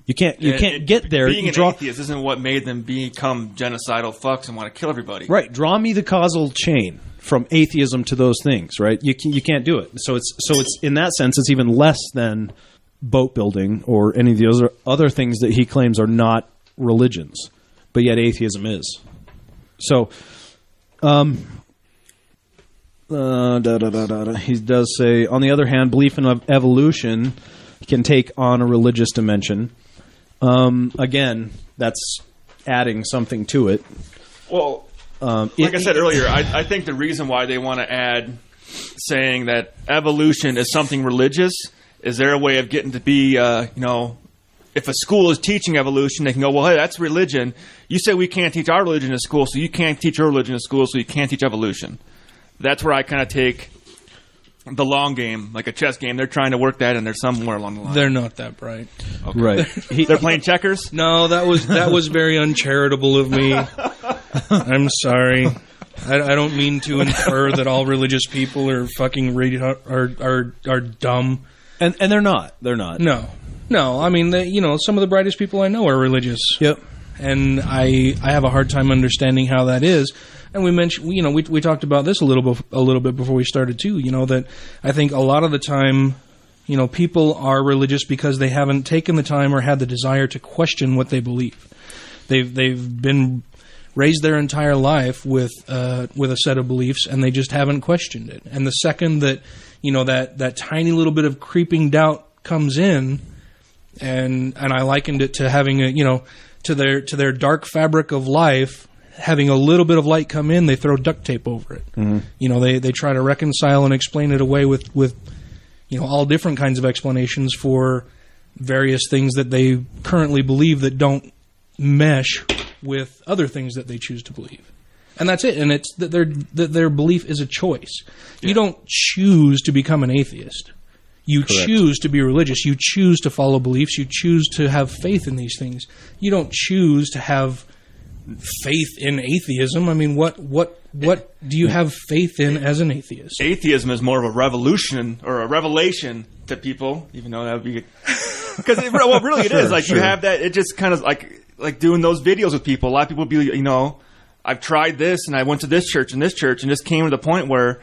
You can't get there. Being an atheist isn't what made them become genocidal fucks and want to kill everybody. Right. Draw me the causal chain from atheism to those things, right? You can't do it. So it's in that sense, it's even less than boat building or any of the other things that he claims are not religions, but yet atheism is. So, he does say, on the other hand, belief in evolution can take on a religious dimension. Again, that's adding something to it. Well, like I said earlier, I think the reason why they want to add saying that evolution is something religious is their way of getting to be, if a school is teaching evolution, they can go, well, hey, that's religion. You say we can't teach our religion in school, so you can't teach your religion in school, so you can't teach evolution. That's where I kind of take the long game, like a chess game. They're trying to work that in there somewhere along the line. They're not that bright. Okay. Right. They're playing checkers? No, that was very uncharitable of me. I'm sorry. I don't mean to infer that all religious people are fucking are dumb. And they're not. They're not. No. I mean, some of the brightest people I know are religious. Yep. And I have a hard time understanding how that is. And we mentioned, we talked about this a little bit before we started too. That I think a lot of the time, people are religious because they haven't taken the time or had the desire to question what they believe. They've been raised their entire life with a set of beliefs, and they just haven't questioned it. And the second that that tiny little bit of creeping doubt comes in, and I likened it to having to their dark fabric of life. Having a little bit of light come in, they throw duct tape over it. Mm-hmm. They try to reconcile and explain it away with all different kinds of explanations for various things that they currently believe that don't mesh with other things that they choose to believe. And that's it. And it's that their belief is a choice. Yeah. You don't choose to become an atheist. You Correct. Choose to be religious. You choose to follow beliefs. You choose to have faith in these things. You don't choose to have faith in atheism. I mean, what do you have faith in as an atheist? Atheism is more of a revolution or a revelation to people, even though that would be because really it is like sure. You have that. It just kind of like doing those videos with people. A lot of people be I've tried this and I went to this church and just came to the point where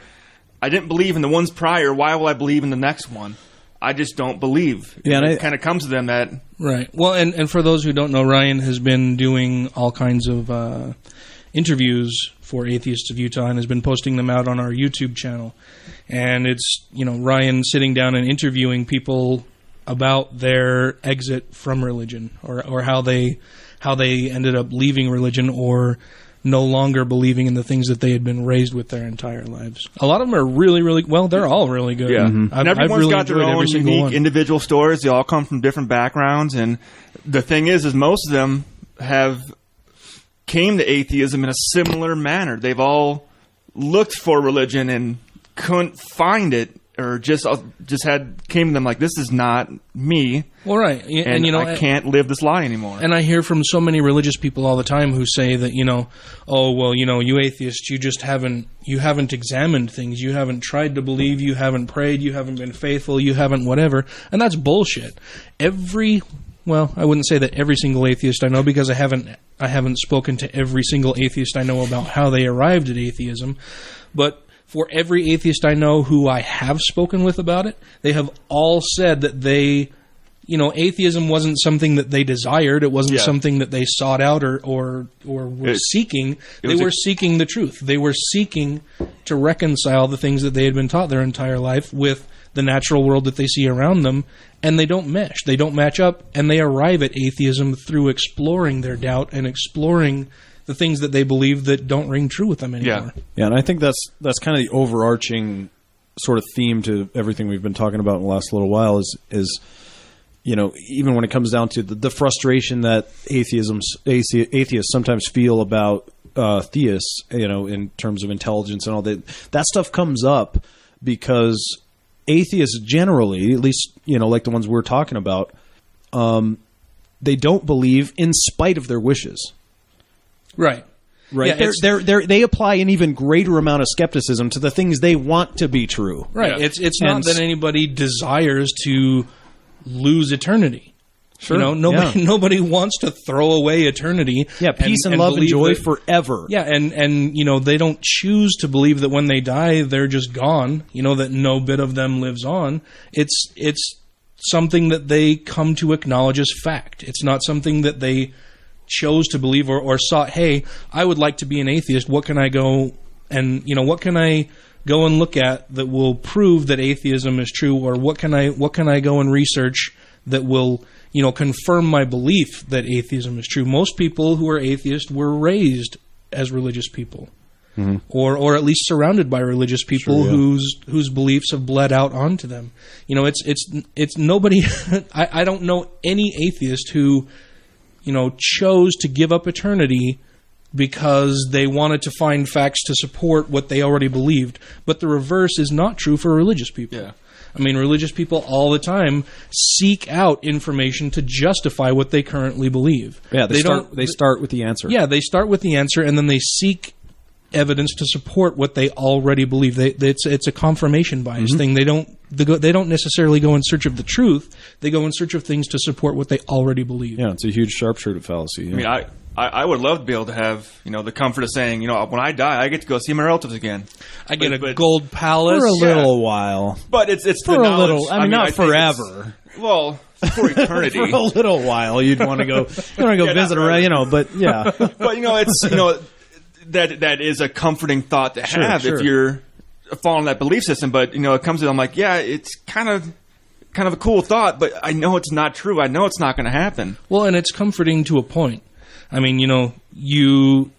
I didn't believe in the ones prior. Why will I believe in the next one? I just don't believe. Yeah, and it kind of comes to them that... Right. Well, and for those who don't know, Ryan has been doing all kinds of interviews for Atheists of Utah and has been posting them out on our YouTube channel. And it's, Ryan sitting down and interviewing people about their exit from religion or how they ended up leaving religion or no longer believing in the things that they had been raised with their entire lives. A lot of them are really, really well. They're all really good. Yeah, I've and everyone's really got their enjoyed own every single unique one. individual stories. They all come from different backgrounds, and the thing is most of them have came to atheism in a similar manner. They've all looked for religion and couldn't find it, or just came to them like, this is not me. Well, right, and I can't live this lie anymore. And I hear from so many religious people all the time who say that, oh, well, you atheists, you haven't examined things. You haven't tried to believe. You haven't prayed. You haven't been faithful. You haven't whatever. And that's bullshit. Well, I wouldn't say that every single atheist I know, because I haven't spoken to every single atheist I know about how they arrived at atheism. But for every atheist I know who I have spoken with about it, they have all said that atheism wasn't something that they desired. It wasn't something that they sought out or were seeking. They were seeking the truth. They were seeking to reconcile the things that they had been taught their entire life with the natural world that they see around them, and they don't mesh. They don't match up, and they arrive at atheism through exploring their doubt and exploring the things that they believe that don't ring true with them anymore. Yeah, and I think that's kind of the overarching sort of theme to everything we've been talking about in the last little while is even when it comes down to the frustration that atheists sometimes feel about theists, in terms of intelligence and all that stuff comes up because atheists generally, at least, like the ones we're talking about, they don't believe in spite of their wishes. Right. Right. Yeah, they apply an even greater amount of skepticism to the things they want to be true. Right. Yeah. It's not that anybody desires to lose eternity. Sure. Nobody wants to throw away eternity. Yeah, peace and love and joy forever. Yeah, and they don't choose to believe that when they die they're just gone, that no bit of them lives on. It's something that they come to acknowledge as fact. It's not something that they chose to believe or sought, hey, I would like to be an atheist. What can I go and what can I go and look at that will prove that atheism is true, or what can I go and research that will confirm my belief that atheism is true? Most people who are atheists were raised as religious people, or at least surrounded by religious people whose beliefs have bled out onto them. It's nobody. I don't know any atheist who chose to give up eternity because they wanted to find facts to support what they already believed. But the reverse is not true for religious people. Yeah. I mean, religious people all the time seek out information to justify what they currently believe. Yeah, they start with the answer. Yeah, they start with the answer, and then they seek evidence to support what they already believe. It's a confirmation bias thing. They don't necessarily go in search of the truth. They go in search of things to support what they already believe. Yeah, it's a huge sharpshooter fallacy. Yeah. I mean, I would love to be able to have the comfort of saying, when I die, I get to go see my relatives again. I get a gold palace for a little while. But it's for the a little. I mean, not forever. Well, for eternity. For a little while, you'd want to go. Visit around, But yeah. But it's that is a comforting thought to have if you're following that belief system. But it comes to, I'm like, yeah, it's kind of a cool thought, but I know it's not true. I know it's not going to happen. Well, and it's comforting to a point. I mean, you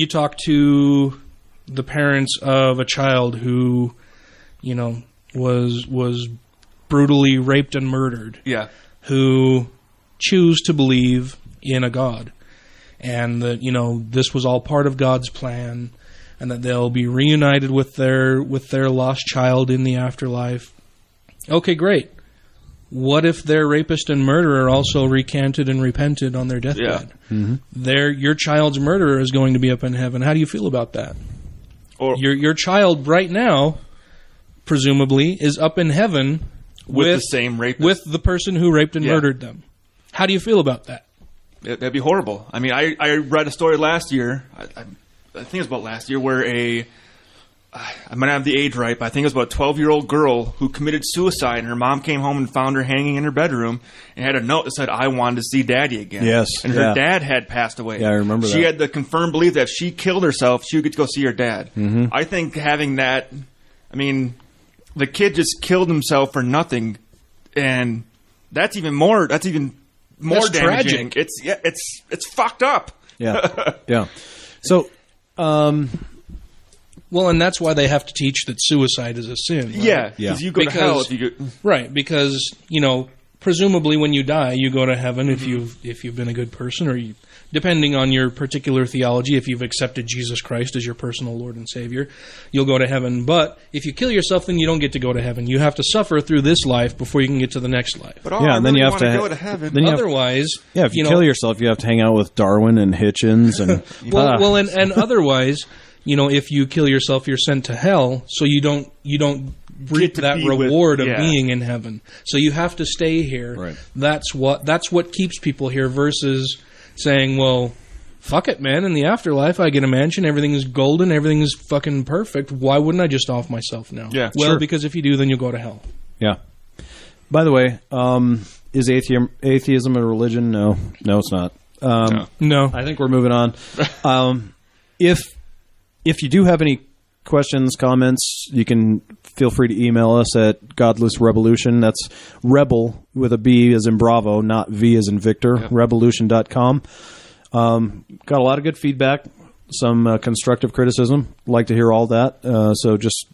talk to the parents of a child who, was brutally raped and murdered. Yeah. Who choose to believe in a God, and that this was all part of God's plan, and that they'll be reunited with their lost child in the afterlife. Okay, great. What if their rapist and murderer also recanted and repented on their deathbed? Yeah. Your child's murderer is going to be up in heaven. How do you feel about that? Or your child right now, presumably, is up in heaven with the same rapist, with the person who raped and murdered them. How do you feel about that? That'd be horrible. I mean, I read a story last year. I think it was about last year, where I might have the age right, but I think it was about a 12-year-old girl who committed suicide, and her mom came home and found her hanging in her bedroom and had a note that said, I wanted to see Daddy again. Yes. And her dad had passed away. Yeah, I remember that. She had the confirmed belief that if she killed herself, she would get to go see her dad. I think having that, I mean, the kid just killed himself for nothing, and that's even more damaging. Tragic. It's fucked up. Yeah. Yeah. So, Well, and that's why they have to teach that suicide is a sin. Right? Yeah, because you go to hell if you go. Right, because, presumably when you die, you go to heaven if you've been a good person, or depending on your particular theology, if you've accepted Jesus Christ as your personal Lord and Savior, you'll go to heaven. But if you kill yourself, then you don't get to go to heaven. You have to suffer through this life before you can get to the next life. But and then you have to go to heaven. Otherwise, if you kill yourself, you have to hang out with Darwin and Hitchens and and otherwise, if you kill yourself, you're sent to hell. So you don't reap that reward of being in heaven. So you have to stay here. Right. That's what keeps people here versus saying, well, fuck it, man. In the afterlife, I get a mansion. Everything is golden. Everything is fucking perfect. Why wouldn't I just off myself now? Yeah, well, because if you do, then you'll go to hell. Yeah. By the way, is atheism a religion? No, it's not. No. I think we're moving on. If you do have any questions, comments, you can feel free to email us at Godless Revolution. That's rebel with a B as in Bravo, not V as in Victor, revolution.com. Got a lot of good feedback, some constructive criticism. Like to hear all that. So just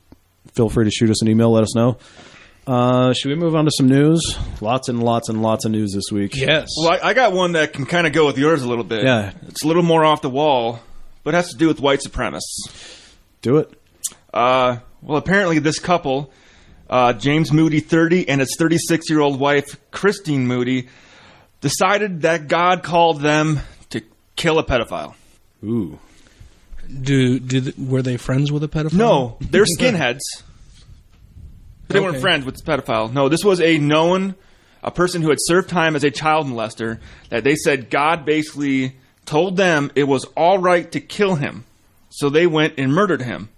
feel free to shoot us an email, let us know. Should we move on to some news? Lots and lots and lots of news this week. Yes. Well, I got one that can kind of go with yours a little bit. Yeah. It's a little more off the wall, but it has to do with white supremacists. Do it. Well, apparently this couple, James Moody, 30, and his 36-year-old wife, Christine Moody, decided that God called them to kill a pedophile. Ooh. Were they friends with a pedophile? No, they're skinheads. They weren't friends with the pedophile. No, this was a person who had served time as a child molester, that they said God basically told them it was all right to kill him. So they went and murdered him.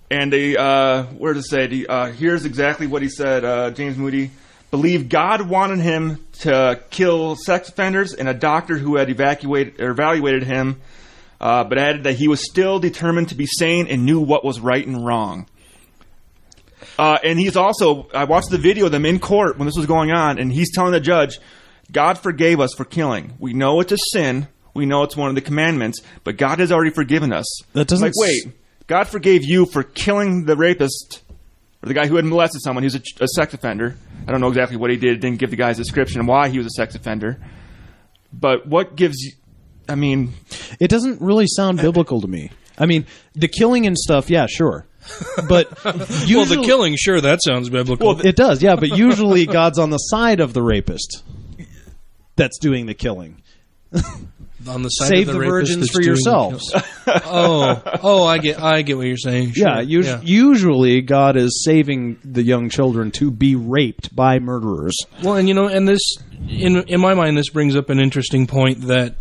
And they, where to say, here's exactly what he said, James Moody believed God wanted him to kill sex offenders, and a doctor who had evaluated him, but added that he was still determined to be sane and knew what was right and wrong. And he's also, I watched the video of them in court when this was going on, and he's telling the judge, God forgave us for killing. We know it's a sin. We know it's one of the commandments, but God has already forgiven us. That doesn't wait. God forgave you for killing the rapist, or the guy who had molested someone. He was a sex offender. I don't know exactly what he did. Didn't give the guy's description of why he was a sex offender. But what gives you... I mean... It doesn't really sound biblical to me. I mean, the killing and stuff, yeah, sure. But usually, well, the killing, sure, that sounds biblical. Well, it does, yeah, but usually God's on the side of the rapist that's doing the killing. On the side Save of the virgins for yourselves. I get what you're saying. Sure. Yeah, usually God is saving the young children to be raped by murderers. Well, and and this, in my mind, this brings up an interesting point that,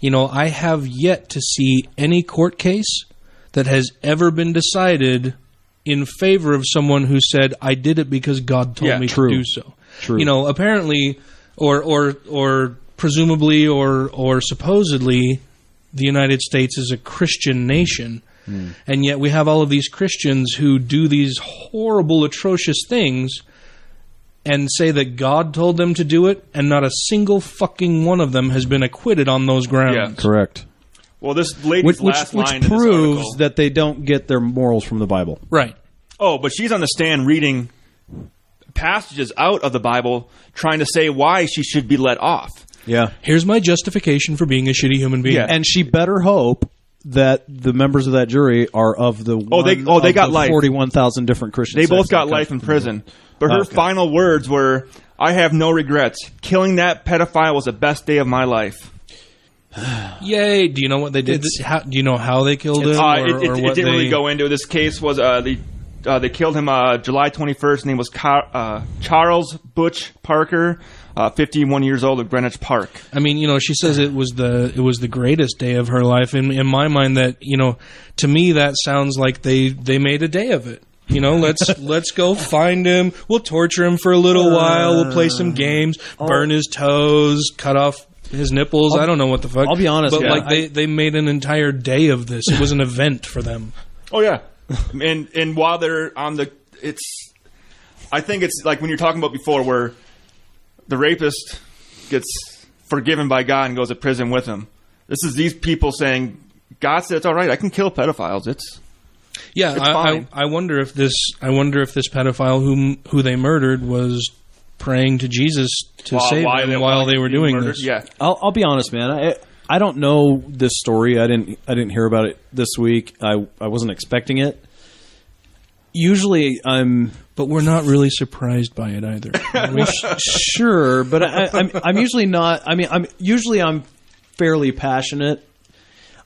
I have yet to see any court case that has ever been decided in favor of someone who said, I did it because God told me to do so. True. Apparently, or presumably or supposedly, the United States is a Christian nation, and yet we have all of these Christians who do these horrible, atrocious things and say that God told them to do it, and not a single fucking one of them has been acquitted on those grounds. Yeah. Correct. Well, this lady's last line in this proves article, that they don't get their morals from the Bible. Right. Oh, but she's on the stand reading passages out of the Bible trying to say why she should be let off. Yeah. Here's my justification for being a shitty human being. Yeah. And she better hope that the members of that jury are of the they got life. 41,000 different Christians. They both got life in prison. But her final words were, I have no regrets. Killing that pedophile was the best day of my life. Yay. Do you know what they did? Do you know how they killed him? It didn't really go into it. This case was, they killed him July 21st. His name was Charles Butch Parker, 51 years old of Greenwich Park. I mean, she says it was the greatest day of her life. In my mind, that to me that sounds like they made a day of it. Let's go find him. We'll torture him for a little while. We'll play some games, burn his toes, cut off his nipples. I don't know what the fuck. I'll be honest, but they made an entire day of this. It was an event for them. Oh yeah, and while they're on I think it's like when you're talking about before, where the rapist gets forgiven by God and goes to prison with him. This is these people saying God said it's all right. I can kill pedophiles. It's fine. I wonder if this pedophile who they murdered was praying to Jesus to save them while they were doing this. Yeah, I'll be honest, man. I don't know this story. I didn't hear about it this week. I wasn't expecting it. Usually, but we're not really surprised by it either. Sure, but I'm usually not. I mean, I'm fairly passionate.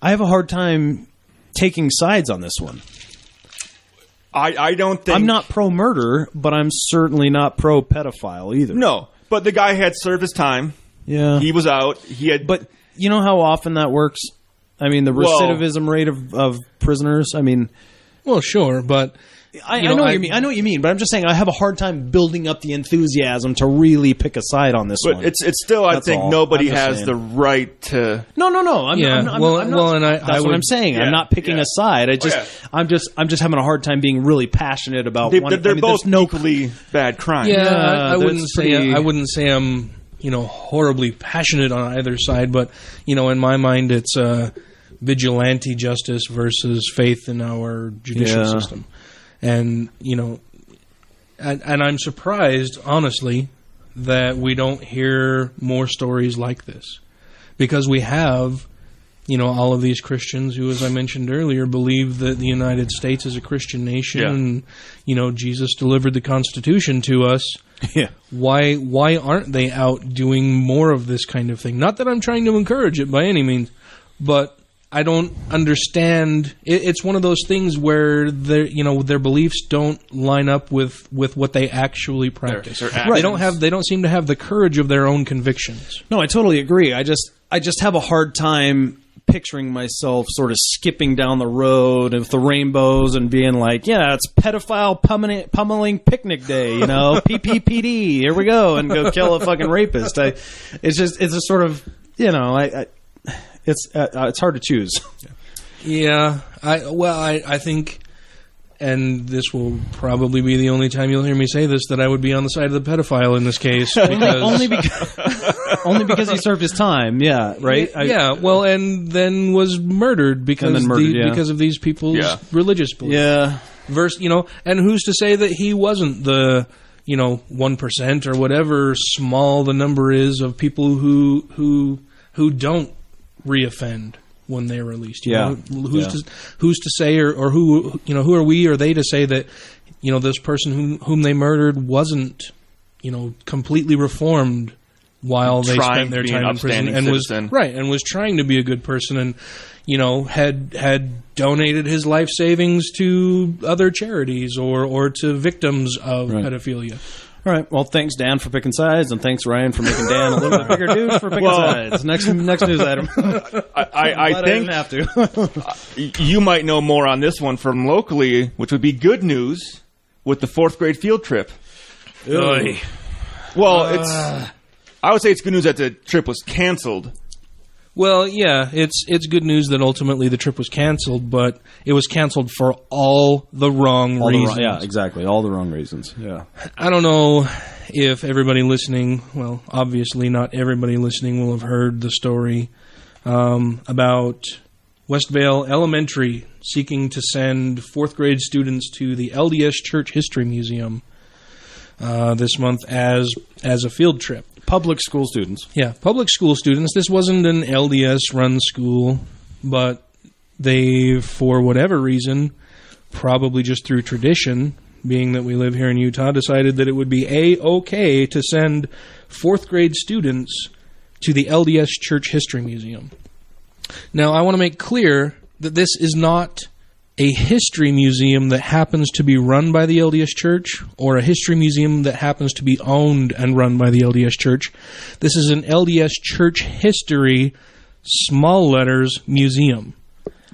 I have a hard time taking sides on this one. I don't think... I'm not pro-murder, but I'm certainly not pro-pedophile either. No, but the guy had served his time. Yeah. He was out. He had... But you know how often that works? I mean, the recidivism rate of prisoners, I mean... Well, sure, but... I know what you mean. I know what you mean, but I'm just saying I have a hard time building up the enthusiasm to really pick a side on this one. But it's still, I think, nobody has the right to... No. I'm not, that's what I'm saying. Yeah, I'm not picking a side. I'm just having a hard time being really passionate about one. They're both equally bad crimes. Yeah, I wouldn't say I'm horribly passionate on either side, but in my mind, it's vigilante justice versus faith in our judicial system. And, and I'm surprised, honestly, that we don't hear more stories like this. Because we have, all of these Christians who, as I mentioned earlier, believe that the United States is a Christian nation and, Jesus delivered the Constitution to us. Yeah. Why aren't they out doing more of this kind of thing? Not that I'm trying to encourage it by any means, but... I don't understand. It's one of those things where their beliefs don't line up with what they actually practice. They don't seem to have the courage of their own convictions. No, I totally agree. I just have a hard time picturing myself sort of skipping down the road with the rainbows and being like, yeah, it's pedophile pummeling picnic day, PPPD, here we go, and go kill a fucking rapist. It's a sort of, it's hard to choose. Yeah, I think, and this will probably be the only time you'll hear me say this, that I would be on the side of the pedophile in this case. Because only because he served his time. Yeah, right. And then was murdered because of these people's religious beliefs. Yeah. And who's to say that he wasn't the 1% or whatever small the number is of people who don't reoffend when they're released. Who's to say, or who are we or they to say that this person whom they murdered wasn't completely reformed while they spent their time in prison and was trying to be a good person and had donated his life savings to other charities or to victims of pedophilia. All right. Well, thanks, Dan, for picking sides, and thanks, Ryan, for making Dan a little bit bigger dude for picking sides. Next news item. I think I didn't have to. You might know more on this one from locally, which would be good news with the 4th grade field trip. Well, I would say it's good news that the trip was canceled. Well, yeah, it's good news that ultimately the trip was canceled, but it was canceled for all the wrong reasons. Yeah, exactly. All the wrong reasons. Yeah. I don't know if everybody listening, well, obviously not everybody listening will have heard the story about Westvale Elementary seeking to send 4th grade students to the LDS Church History Museum this month as a field trip. Public school students. Yeah, public school students. This wasn't an LDS-run school, but they, for whatever reason, probably just through tradition, being that we live here in Utah, decided that it would be A-OK to send 4th grade students to the LDS Church History Museum. Now, I want to make clear that this is not a history museum that happens to be run by the LDS Church or a history museum that happens to be owned and run by the LDS Church. This is an LDS Church history, small letters, museum.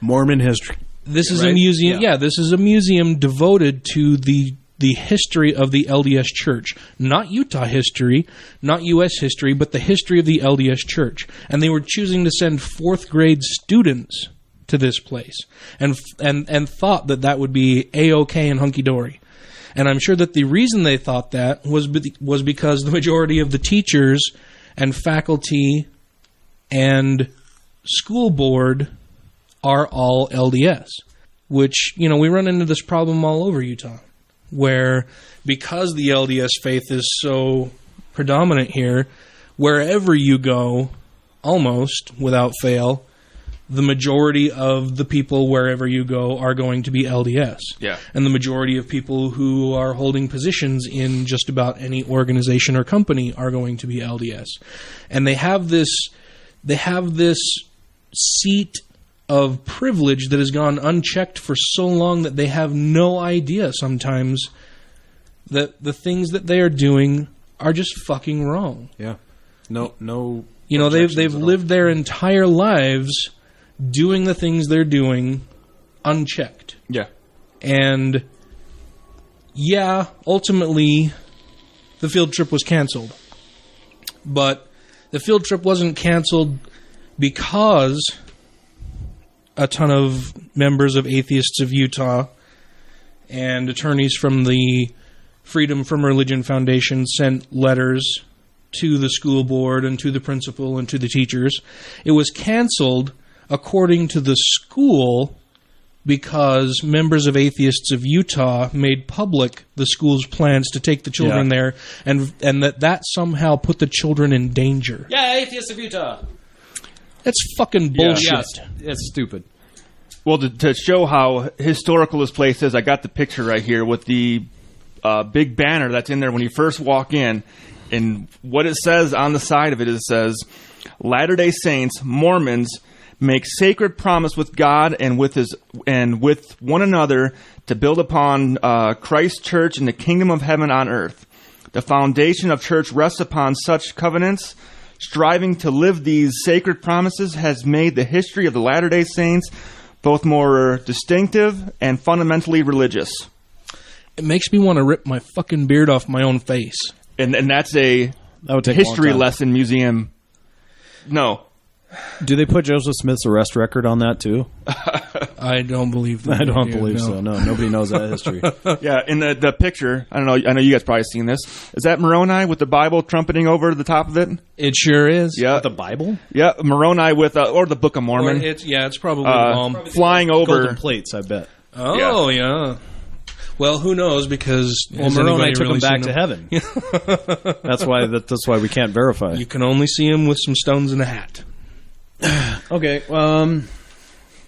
Mormon history. This is a museum. Yeah, this is a museum devoted to the history of the LDS Church. Not Utah history, not U.S. history, but the history of the LDS Church. And they were choosing to send 4th grade students to this place, and thought that would be A-OK and hunky-dory. And I'm sure that the reason they thought that was because the majority of the teachers and faculty and school board are all LDS, which, we run into this problem all over Utah, where because the LDS faith is so predominant here, wherever you go, almost without fail, the majority of the people wherever you go are going to be LDS. Yeah. And the majority of people who are holding positions in just about any organization or company are going to be LDS. And they have this seat of privilege that has gone unchecked for so long that they have no idea sometimes that the things that they are doing are just fucking wrong. Yeah. No. They've lived their entire lives doing the things they're doing unchecked. Yeah. And ultimately the field trip was canceled. But the field trip wasn't canceled because a ton of members of Atheists of Utah and attorneys from the Freedom from Religion Foundation sent letters to the school board and to the principal and to the teachers. It was canceled, according to the school, because members of Atheists of Utah made public the school's plans to take the children there, and that somehow put the children in danger. Yeah, Atheists of Utah. That's fucking bullshit. Yeah, it's stupid. Well, to show how historical this place is, I got the picture right here with the big banner that's in there when you first walk in. And what it says on the side of it, it says, Latter-day Saints, Mormons, make sacred promise with God and with one another to build upon Christ's church and the kingdom of heaven on earth. The foundation of church rests upon such covenants. Striving to live these sacred promises has made the history of the Latter-day Saints both more distinctive and fundamentally religious. It makes me want to rip my fucking beard off my own face. And that's a history lesson museum. No. Do they put Joseph Smith's arrest record on that too? I don't believe that. I don't believe so. No, nobody knows that history. Yeah, in the picture, I don't know. I know you guys probably seen this. Is that Moroni with the Bible trumpeting over the top of it? It sure is. Yeah, with the Bible. Yeah, Moroni with or the Book of Mormon. It's probably flying over golden plates. I bet. Oh yeah. Well, who knows? Because Moroni took him back to heaven. That's why we can't verify. You can only see him with some stones in a hat. Okay.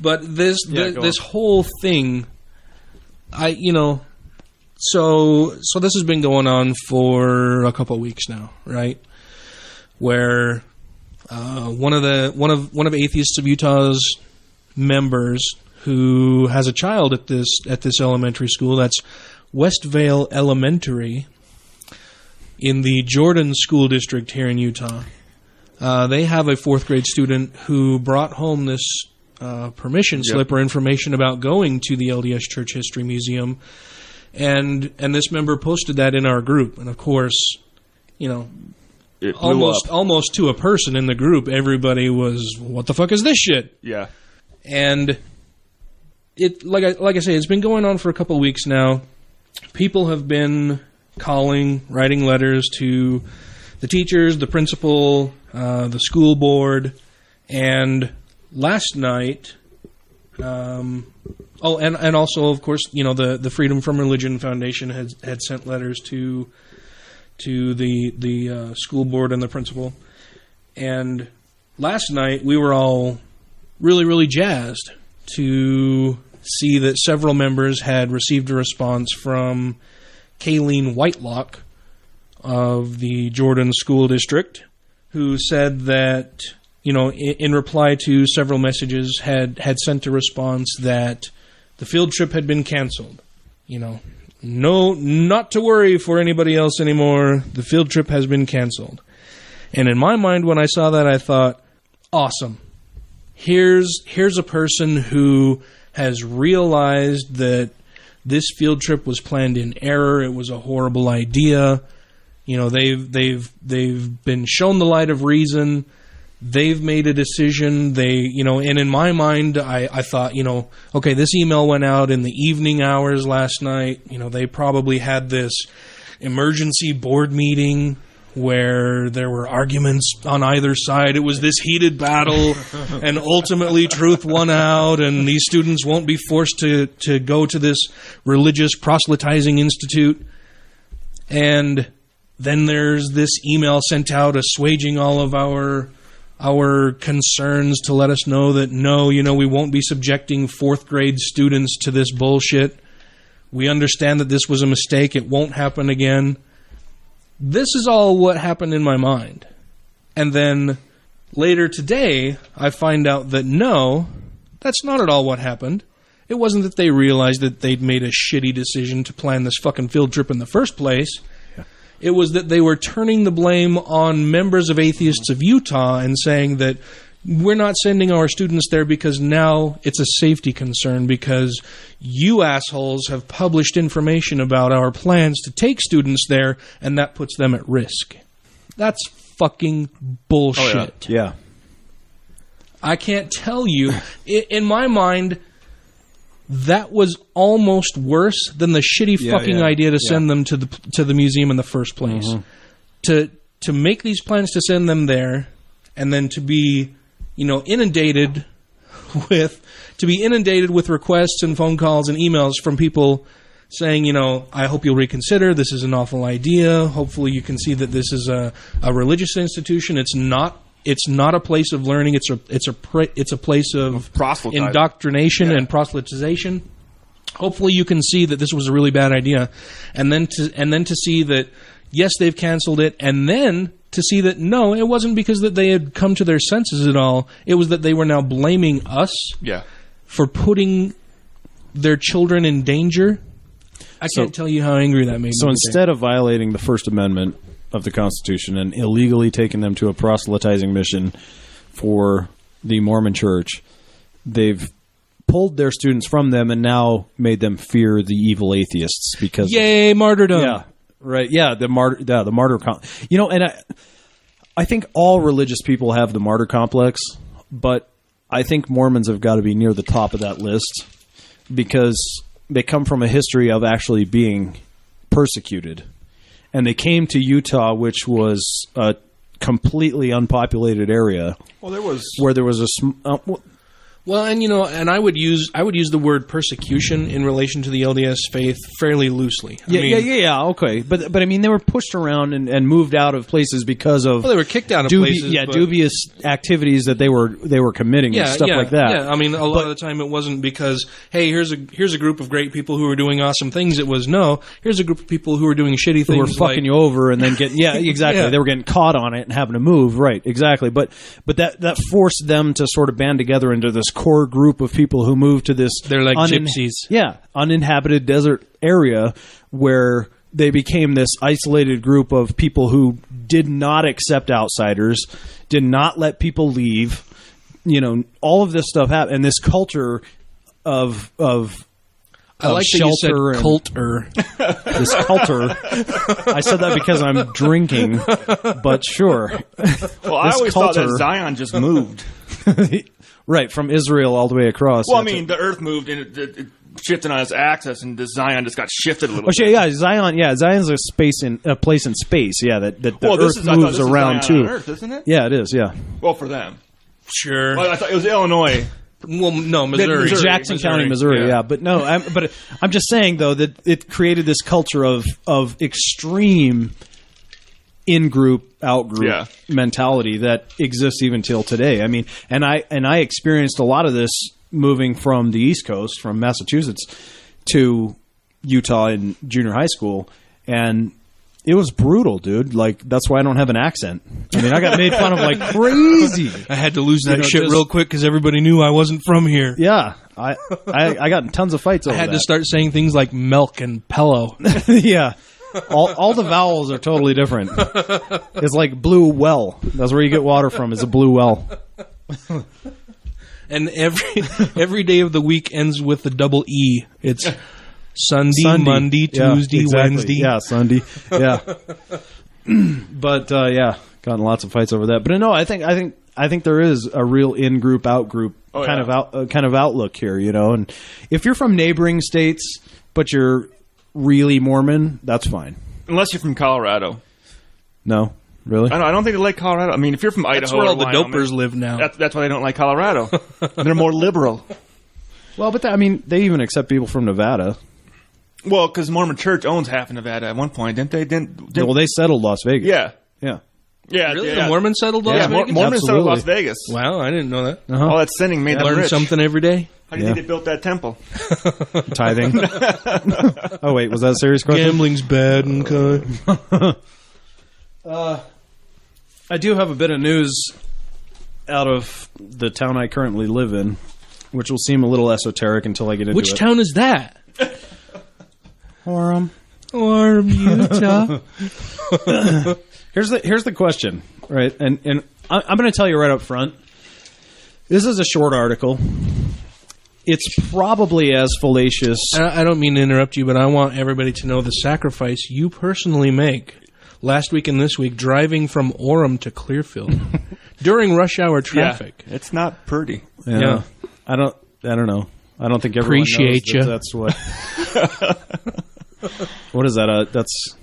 But this whole thing, so this has been going on for a couple of weeks now, right? Where one of Atheists of Utah's members, who has a child at this elementary school, that's Westvale Elementary in the Jordan School District here in Utah. They have a 4th grade student who brought home this permission slip or information about going to the LDS Church History Museum, and this member posted that in our group. And of course, almost to a person in the group, everybody was, "What the fuck is this shit?" Yeah, and it like I say, it's been going on for a couple of weeks now. People have been calling, writing letters to the teachers, the principal, the school board, and last night, and also, of course, the Freedom from Religion Foundation had sent letters to the school board and the principal. And last night, we were all really, really jazzed to see that several members had received a response from Kayleen Whitelock of the Jordan School District, who said that, in reply to several messages, had sent a response that the field trip had been canceled. No, not to worry for anybody else anymore. The field trip has been canceled. And in my mind, when I saw that, I thought, awesome. Here's a person who has realized that this field trip was planned in error. It was a horrible idea. They've been shown the light of reason. They've made a decision. And in my mind, I thought, okay, this email went out in the evening hours last night. They probably had this emergency board meeting where there were arguments on either side. It was this heated battle, and ultimately truth won out, and these students won't be forced to go to this religious proselytizing institute. And then there's this email sent out assuaging all of our concerns to let us know that, no, we won't be subjecting fourth grade students to this bullshit. We understand that this was a mistake. It won't happen again. This is all what happened in my mind. And then later today, I find out that no, that's not at all what happened. It wasn't that they realized that they'd made a shitty decision to plan this fucking field trip in the first place. Yeah. It was that they were turning the blame on members of Atheists of Utah and saying that we're not sending our students there because now it's a safety concern because you assholes have published information about our plans to take students there, and that puts them at risk. That's fucking bullshit. Oh, yeah. I can't tell you. In my mind, that was almost worse than the shitty fucking idea to send them to the museum in the first place. Mm-hmm. To make these plans to send them there, and then to be inundated with requests and phone calls and emails from people saying, I hope you'll reconsider. This is an awful idea. Hopefully you can see that this is a religious institution. It's not a place of learning. It's a place of indoctrination and proselytization. Hopefully you can see that this was a really bad idea. And then to see that, yes, they've canceled it, and then to see that, no, it wasn't because that they had come to their senses at all. It was that they were now blaming us for putting their children in danger. I can't tell you how angry that made me. So instead of violating the First Amendment of the Constitution and illegally taking them to a proselytizing mission for the Mormon Church, they've pulled their students from them and now made them fear the evil atheists because martyrdom. Yeah. Right, yeah, the martyr, and I think all religious people have the martyr complex, but I think Mormons have got to be near the top of that list because they come from a history of actually being persecuted, and they came to Utah, which was a completely unpopulated area. Well, there was Well, and I would use the word persecution in relation to the LDS faith fairly loosely. Okay, but I mean they were pushed around and moved out of places because of they were kicked out of places. Yeah, dubious activities that they were committing and stuff like that. Yeah, I mean a lot of the time it wasn't because here's a group of great people who are doing awesome things. It was here's a group of people who are doing shitty things, who were fucking you over and then getting exactly. They were getting caught on it and having to move. Right, exactly. But that forced them to sort of band together into this core group of people who moved to this they're like gypsies, uninhabited desert area where they became this isolated group of people who did not accept outsiders, did not let people leave. All of this stuff happened, and this culture of I like that you said culter. This culter. I said that because I'm drinking, but sure. Well, I always thought that Zion just moved. Right, from Israel all the way across. Well, I mean, the earth moved and it shifted on its axis, and the Zion just got shifted a little bit. Yeah, Zion's a place in space. Yeah, that the earth moves around too. On earth, isn't it? Yeah, it is. Yeah. Well, for them, sure. Well, I thought it was Illinois. Well, no, Missouri. Jackson County, Missouri. Yeah, but no, I'm just saying though that it created this culture of extreme in-group, out-group mentality that exists even till today. I mean, and I experienced a lot of this moving from the East Coast, from Massachusetts to Utah in junior high school, and it was brutal, dude. Like, that's why I don't have an accent. I mean, I got made fun of like crazy. I had to lose that shit real quick because everybody knew I wasn't from here. Yeah, I got in tons of fights over that. I had to start saying things like milk and pillow. Yeah. All the vowels are totally different. It's like blue well. That's where you get water from, is a blue well. And every day of the week ends with the double E. It's Sunday, Monday, Tuesday, Wednesday. Yeah, Sunday. Yeah. But gotten lots of fights over that. But no, I think there is a real in-group, out-group kind of outlook here, And if you're from neighboring states, but you're really Mormon, that's fine. Unless you're from Colorado. No. Really? I don't think they like Colorado. I mean, if you're from Idaho, That's where all the Wyoming, dopers live now. That's why they don't like Colorado. They're more liberal. Well, but they even accept people from Nevada. Well, because Mormon Church owns half of Nevada at one point, didn't they? Didn't Well, they settled Las Vegas. yeah. Yeah. Really? Yeah. The Mormons settled Las Yeah, Vegas? Mormons settled Absolutely. Las Vegas. Wow, I didn't know that. All that sinning made them Learn rich. something every day. How do you think they built that temple? Tithing. Oh, wait. Was that a serious question? Gambling's bad and I do have a bit of news out of the town I currently live in, which will seem a little esoteric until I get into Which it. town is that? Orem. Or Utah? Here's the question, right? And I'm going to tell you right up front. This is a short article. It's probably as fallacious. I don't mean to interrupt you, but I want everybody to know the sacrifice you personally make last week and this week driving from Orem to Clearfield during rush hour traffic. Yeah, it's not pretty. Yeah. I don't know. I don't think everyone Appreciate knows ya. that's what. What is that? That's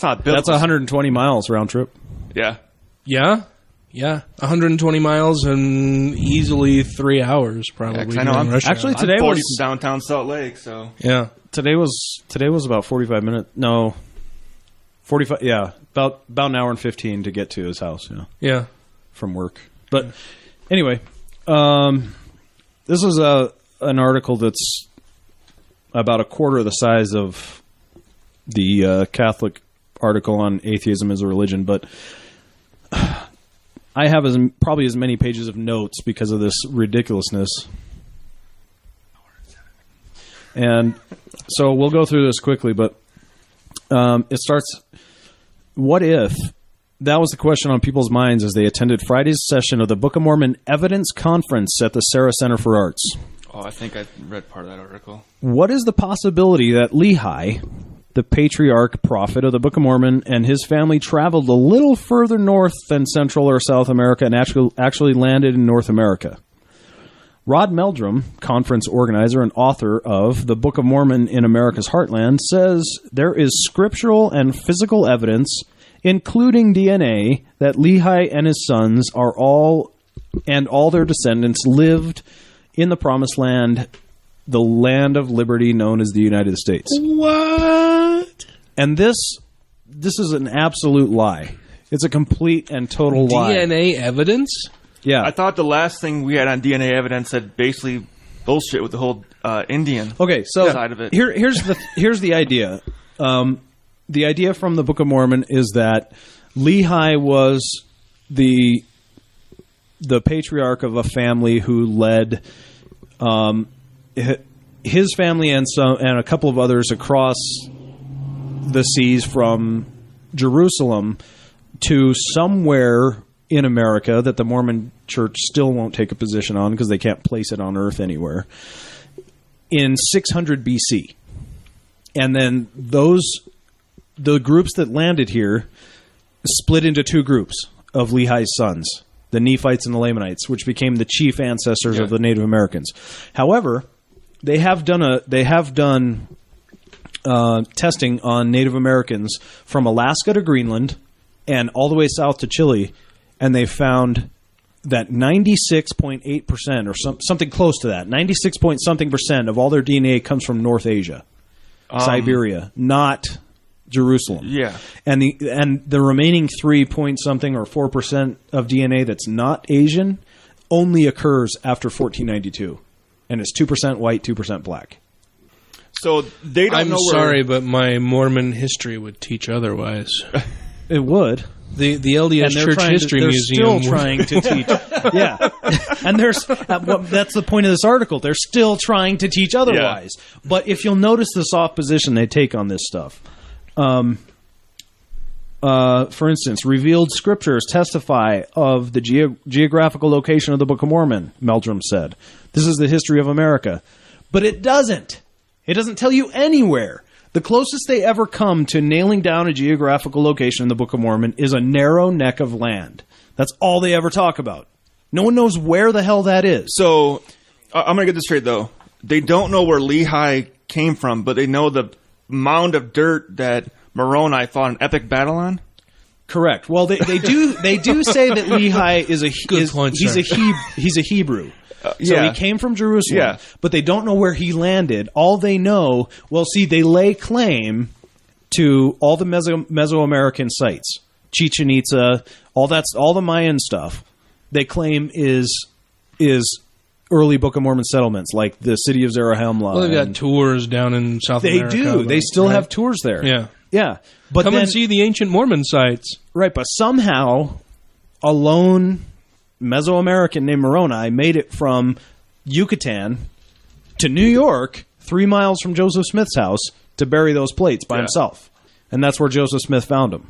not built. That's 120 miles round trip. Yeah. Yeah? Yeah. 120 miles and easily 3 hours, probably. Yeah, 'cause I know I'm- rush hour. Actually, I'm today 40 was from downtown Salt Lake, so Yeah. today was about 45 minutes. No, 45. Yeah, about an hour and 15 to get to his house. Yeah, Yeah. from work. But anyway, this is an article that's about a quarter of the size of the Catholic article on atheism as a religion, but I have probably as many pages of notes because of this ridiculousness. And so we'll go through this quickly, but it starts, what if, that was the question on people's minds as they attended Friday's session of the Book of Mormon Evidence Conference at the Sarah Center for Arts. Oh, I think I read part of that article. What is the possibility that Lehi, the patriarch prophet of the Book of Mormon, and his family traveled a little further north than Central or South America and actually landed in North America? Rod Meldrum, conference organizer and author of The Book of Mormon in America's Heartland, says there is scriptural and physical evidence, including DNA, that Lehi and his sons all their descendants lived in the Promised Land, the land of liberty known as the United States. What? And this is an absolute lie. It's a complete and total lie. DNA evidence? Yeah. I thought the last thing we had on DNA evidence said basically bullshit with the whole Indian side of it. Here's the idea. The idea from the Book of Mormon is that Lehi was the patriarch of a family who led his family and a couple of others across the seas from Jerusalem to somewhere in America that the Mormon Church still won't take a position on because they can't place it on Earth anywhere, in 600 BC. And then the groups that landed here split into two groups of Lehi's sons, the Nephites and the Lamanites, which became the chief ancestors of the Native Americans. However, they have done testing on Native Americans from Alaska to Greenland and all the way south to Chile, and they found that 96.8% or something close to that, 96 point something percent of all their DNA comes from North Asia, Siberia, not Jerusalem. Yeah. And the remaining 3 point something or 4% of DNA that's not Asian only occurs after 1492. And it's 2% white, 2% black. So they don't know where... I'm sorry, but my Mormon history would teach otherwise. It would. The LDS Church History Museum. They're still trying to teach. Yeah. And that's the point of this article. They're still trying to teach otherwise. Yeah. But if you'll notice the soft position they take on this stuff. For instance, revealed scriptures testify of the geographical location of the Book of Mormon, Meldrum said. This is the history of America. But it doesn't. It doesn't tell you anywhere. The closest they ever come to nailing down a geographical location in the Book of Mormon is a narrow neck of land. That's all they ever talk about. No one knows where the hell that is. So, I'm going to get this straight, though. They don't know where Lehi came from, but they know the mound of dirt that Moroni fought an epic battle on? Correct. Well, they do say that Lehi is a Good point, he's sir. he's a Hebrew. So yeah. he came from Jerusalem, Yeah. but they don't know where he landed. All they know, they lay claim to all the Mesoamerican sites, Chichen Itza, all the Mayan stuff. They claim is early Book of Mormon settlements, like the city of Zarahemla. Well, they've got tours down in South They America. do. They still right? have tours there. Yeah. Yeah. But Come then, and see the ancient Mormon sites. right, but somehow a lone Mesoamerican named Moroni made it from Yucatan to New York, 3 miles from Joseph Smith's house, to bury those plates by himself. And that's where Joseph Smith found them.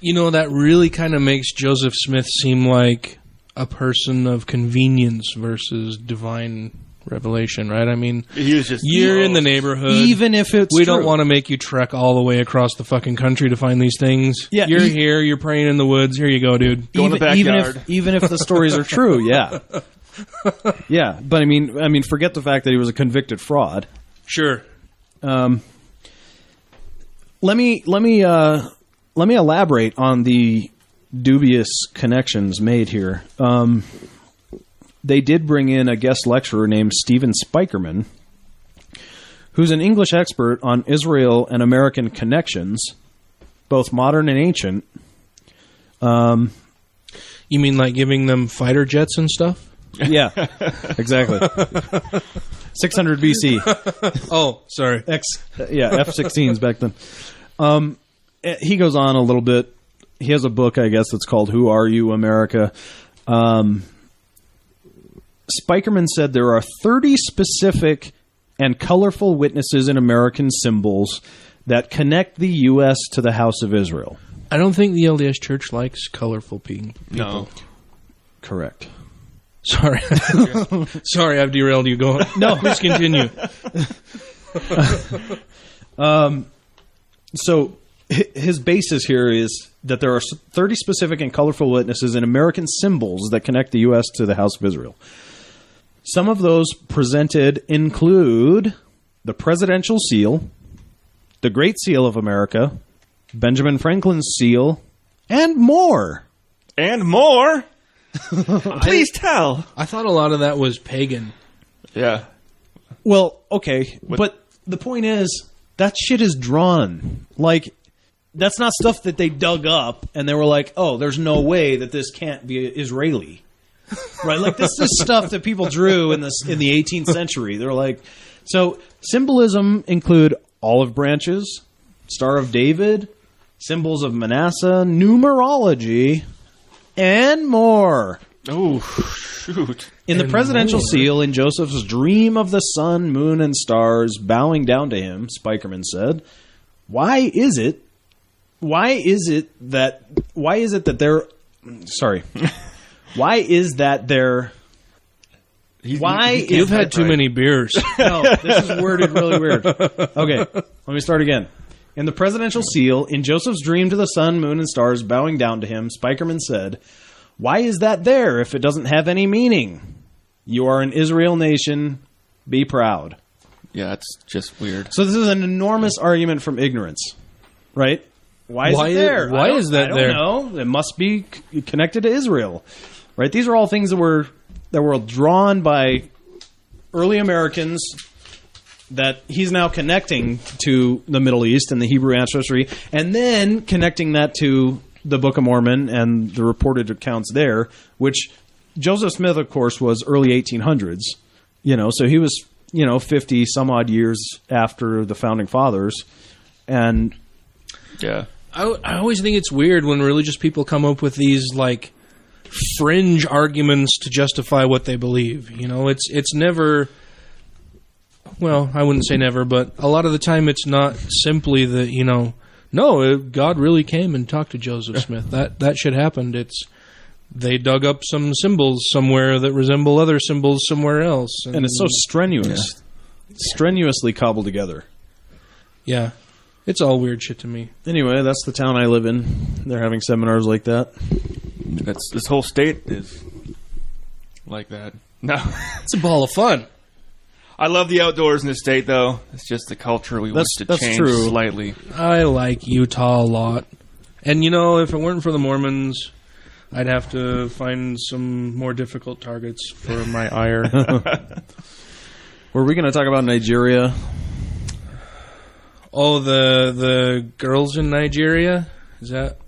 You know, that really kind of makes Joseph Smith seem like a person of convenience versus divine revelation, right? I mean, He was just you're in the neighborhood. Even if it's we true. don't want to make you trek all the way across the fucking country to find these things. Yeah, you're here. You're praying in the woods. Here you go, dude. Go in the backyard. Even if the stories are true, yeah. Yeah, but I mean, forget the fact that he was a convicted fraud. Sure. Let me elaborate on the dubious connections made here. They did bring in a guest lecturer named Stephen Spikerman, who's an English expert on Israel and American connections, both modern and ancient. You mean like giving them fighter jets and stuff? Yeah, exactly. 600 BC. Oh, sorry. F-16s back then. He goes on a little bit. He has a book, I guess, that's called "Who Are You, America?" Spikerman said there are 30 specific and colorful witnesses in American symbols that connect the U.S. to the House of Israel. I don't think the LDS Church likes colorful people. No. Correct. Sorry. Sorry, I've derailed you. Go on. No, please continue. So his basis here is that there are 30 specific and colorful witnesses in American symbols that connect the U.S. to the House of Israel. Some of those presented include the Presidential Seal, the Great Seal of America, Benjamin Franklin's seal, and more. And more? Please tell. I thought a lot of that was pagan. Yeah. Well, okay, but the point is, that shit is drawn. Like, that's not stuff that they dug up and they were like, oh, there's no way that this can't be Israeli. Right? Like, this is stuff that people drew in the 18th century. They're like, so symbolism include olive branches, Star of David, symbols of Manasseh, numerology, and more. Oh, shoot. In the presidential seal, in Joseph's dream of the sun, moon, and stars bowing down to him, Spikerman said, why is it that they're You've had too many beers. No, this is worded really weird. Okay, let me start again. In the presidential seal, in Joseph's dream to the sun, moon, and stars bowing down to him, Spikerman said, why is that there if it doesn't have any meaning? You are an Israel nation. Be proud. Yeah, it's just weird. So this is an enormous argument from ignorance, right? Why is it there? Why is that there? I don't know. It must be connected to Israel, right? These are all things that were drawn by early Americans that he's now connecting to the Middle East and the Hebrew ancestry, and then connecting that to the Book of Mormon and the reported accounts there, which Joseph Smith, of course, was early 1800s. So he was 50 some odd years after the founding fathers, and yeah. I always think it's weird when religious people come up with these like fringe arguments to justify what they believe. It's never. Well, I wouldn't say never, but a lot of the time it's not simply that no, God really came and talked to Joseph Smith. That shit happened. It's they dug up some symbols somewhere that resemble other symbols somewhere else, and it's so strenuous, strenuously cobbled together. Yeah. It's all weird shit to me. Anyway, that's the town I live in. They're having seminars like that. This whole state is like that. No. It's a ball of fun. I love the outdoors in this state, though. It's just the culture we wish to change true. slightly. I like Utah a lot. And, if it weren't for the Mormons, I'd have to find some more difficult targets for my ire. Were we going to talk about Nigeria? Oh, the girls in Nigeria? Is that...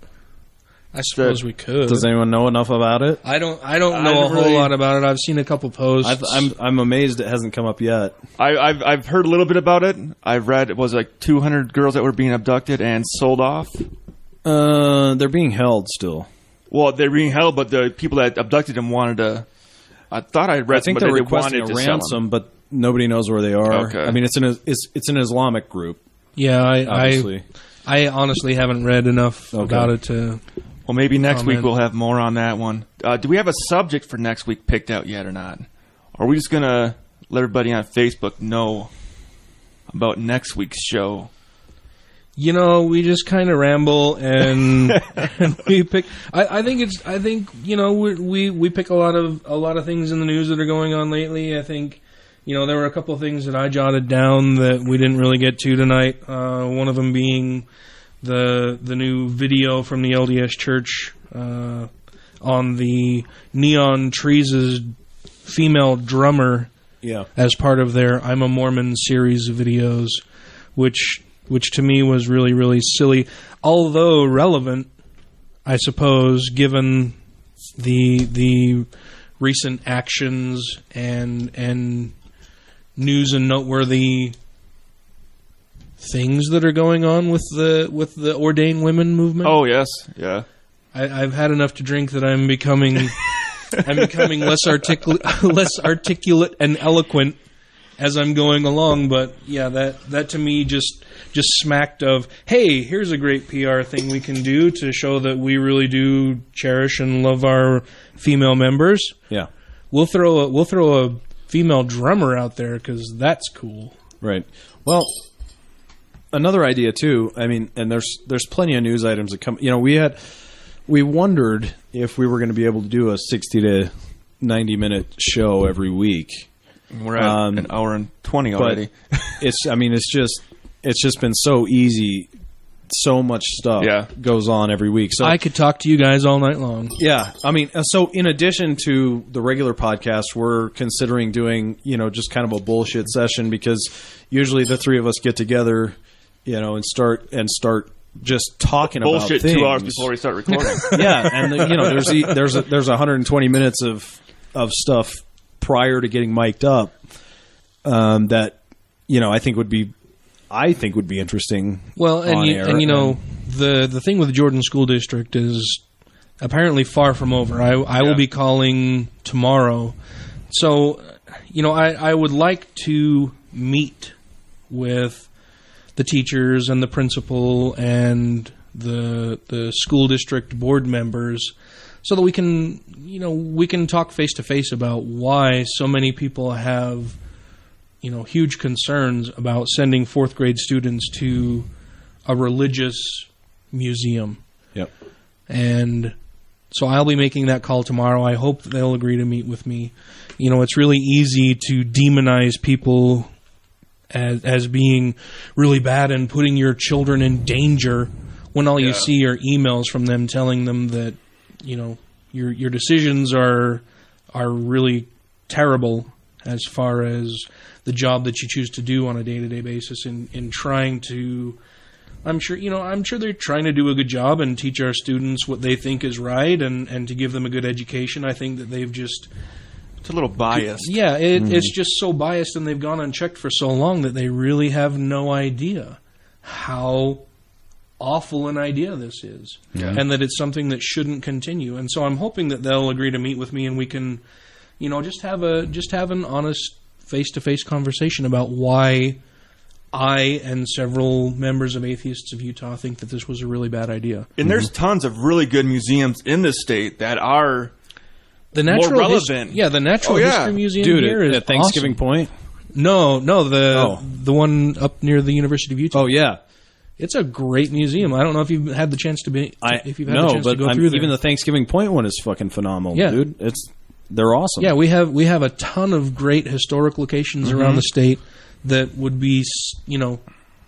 I suppose we could. Does anyone know enough about it? I don't know a whole lot about it. I've seen a couple posts. I'm amazed it hasn't come up yet. I've heard a little bit about it. I've read it was like 200 girls that were being abducted and sold off. They're being held still. Well, they're being held, but the people that abducted them wanted to. I thought I read. I think they're requesting a ransom, but nobody knows where they are. Okay. I mean, it's an Islamic group. Yeah, obviously. I honestly haven't read enough about it to. Well, maybe next week we'll have more on that one. Do we have a subject for next week picked out yet or not? Or are we just going to let everybody on Facebook know about next week's show? We just kind of ramble and we pick. I think we pick a lot of things in the news that are going on lately. I think there were a couple of things that I jotted down that we didn't really get to tonight. One of them being the new video from the LDS Church on the Neon Trees' female drummer, as part of their "I'm a Mormon" series of videos, which to me was really, really silly, although relevant, I suppose, given the recent actions and news and noteworthy things that are going on with the ordained women movement. Oh yes, yeah. I've had enough to drink that I'm becoming less articulate and eloquent as I'm going along. But yeah, that to me just smacked of, hey, here's a great PR thing we can do to show that we really do cherish and love our female members. Yeah, we'll throw a female drummer out there because that's cool. Right. Well, another idea too. I mean, and there's plenty of news items that come. We wondered if we were going to be able to do a 60 to 90 minute show every week. We're at an hour and 20 already. It's just been so easy. So much stuff goes on every week. So I could talk to you guys all night long. Yeah. I mean, so in addition to the regular podcast, we're considering doing, just kind of a bullshit session, because usually the three of us get together, and start just talking bullshit about things. 2 hours before we start recording. Yeah. And there's 120 minutes of stuff prior to getting mic'd up that I think would be interesting. Well, the thing with the Jordan School District is apparently far from over. I will be calling tomorrow, so I would like to meet with the teachers and the principal and the school district board members, so that we can talk face to face about why so many people have huge concerns about sending fourth grade students to a religious museum. Yep. And so I'll be making that call tomorrow. I hope they'll agree to meet with me. It's really easy to demonize people as being really bad and putting your children in danger when all you see are emails from them telling them that, your decisions are really terrible as far as the job that you choose to do on a day-to-day basis in trying to, I'm sure they're trying to do a good job and teach our students what they think is right and to give them a good education. I think that they've just... It's a little biased. Yeah, it's just so biased, and they've gone unchecked for so long that they really have no idea how awful an idea this is, and that it's something that shouldn't continue. And so I'm hoping that they'll agree to meet with me, and we can, just have an honest face-to-face conversation about why I and several members of Atheists of Utah think that this was a really bad idea. And there's tons of really good museums in this state that are more relevant. The Natural History Museum here is at Thanksgiving awesome. Point. No, the one up near the University of Utah. Oh yeah, it's a great museum. I don't know if you've had the chance to go through there. Even the Thanksgiving Point one is fucking phenomenal, dude. They're awesome. Yeah, we have a ton of great historic locations around the state that would be,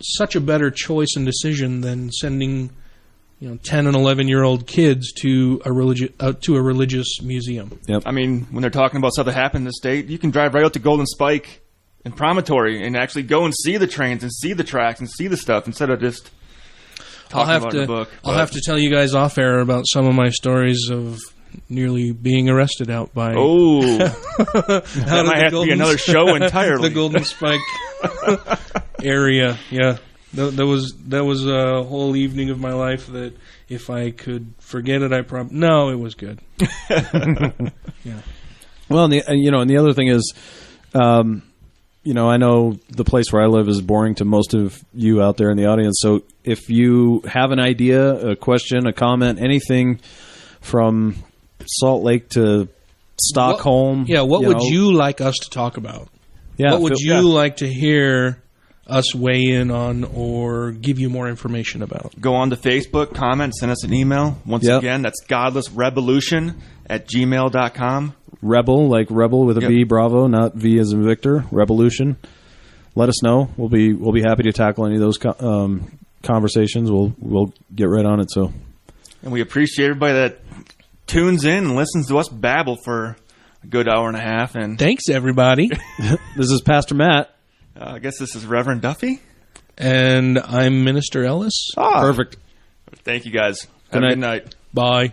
such a better choice and decision than sending 10 and 11-year-old kids to a religious museum. Yep. I mean, when they're talking about stuff that happened in the state, you can drive right out to Golden Spike and Promontory and actually go and see the trains and see the tracks and see the stuff instead of just talking about the book. I'll have to tell you guys off air about some of my stories of nearly being arrested out by. Oh, that might have to be another show entirely. The Golden Spike area, yeah. That was a whole evening of my life that if I could forget it, no, it was good. Yeah. Well, and the other thing is, I know the place where I live is boring to most of you out there in the audience. So if you have an idea, a question, a comment, anything from Salt Lake to Stockholm, what would you like us to talk about? Yeah, what would you like to hear us weigh in on or give you more information about? Go on to Facebook, comment, send us an email. Once again, that's godlessrevolution@gmail.com. Rebel, like rebel with a B, Bravo, not V as in Victor. Revolution. Let us know. We'll be happy to tackle any of those conversations. We'll get right on it. So, and we appreciate everybody that tunes in and listens to us babble for a good hour and a half. And thanks, everybody. This is Pastor Matt. I guess this is Reverend Duffy. And I'm Minister Ellis. Perfect. Thank you, guys. Have a good night. Bye.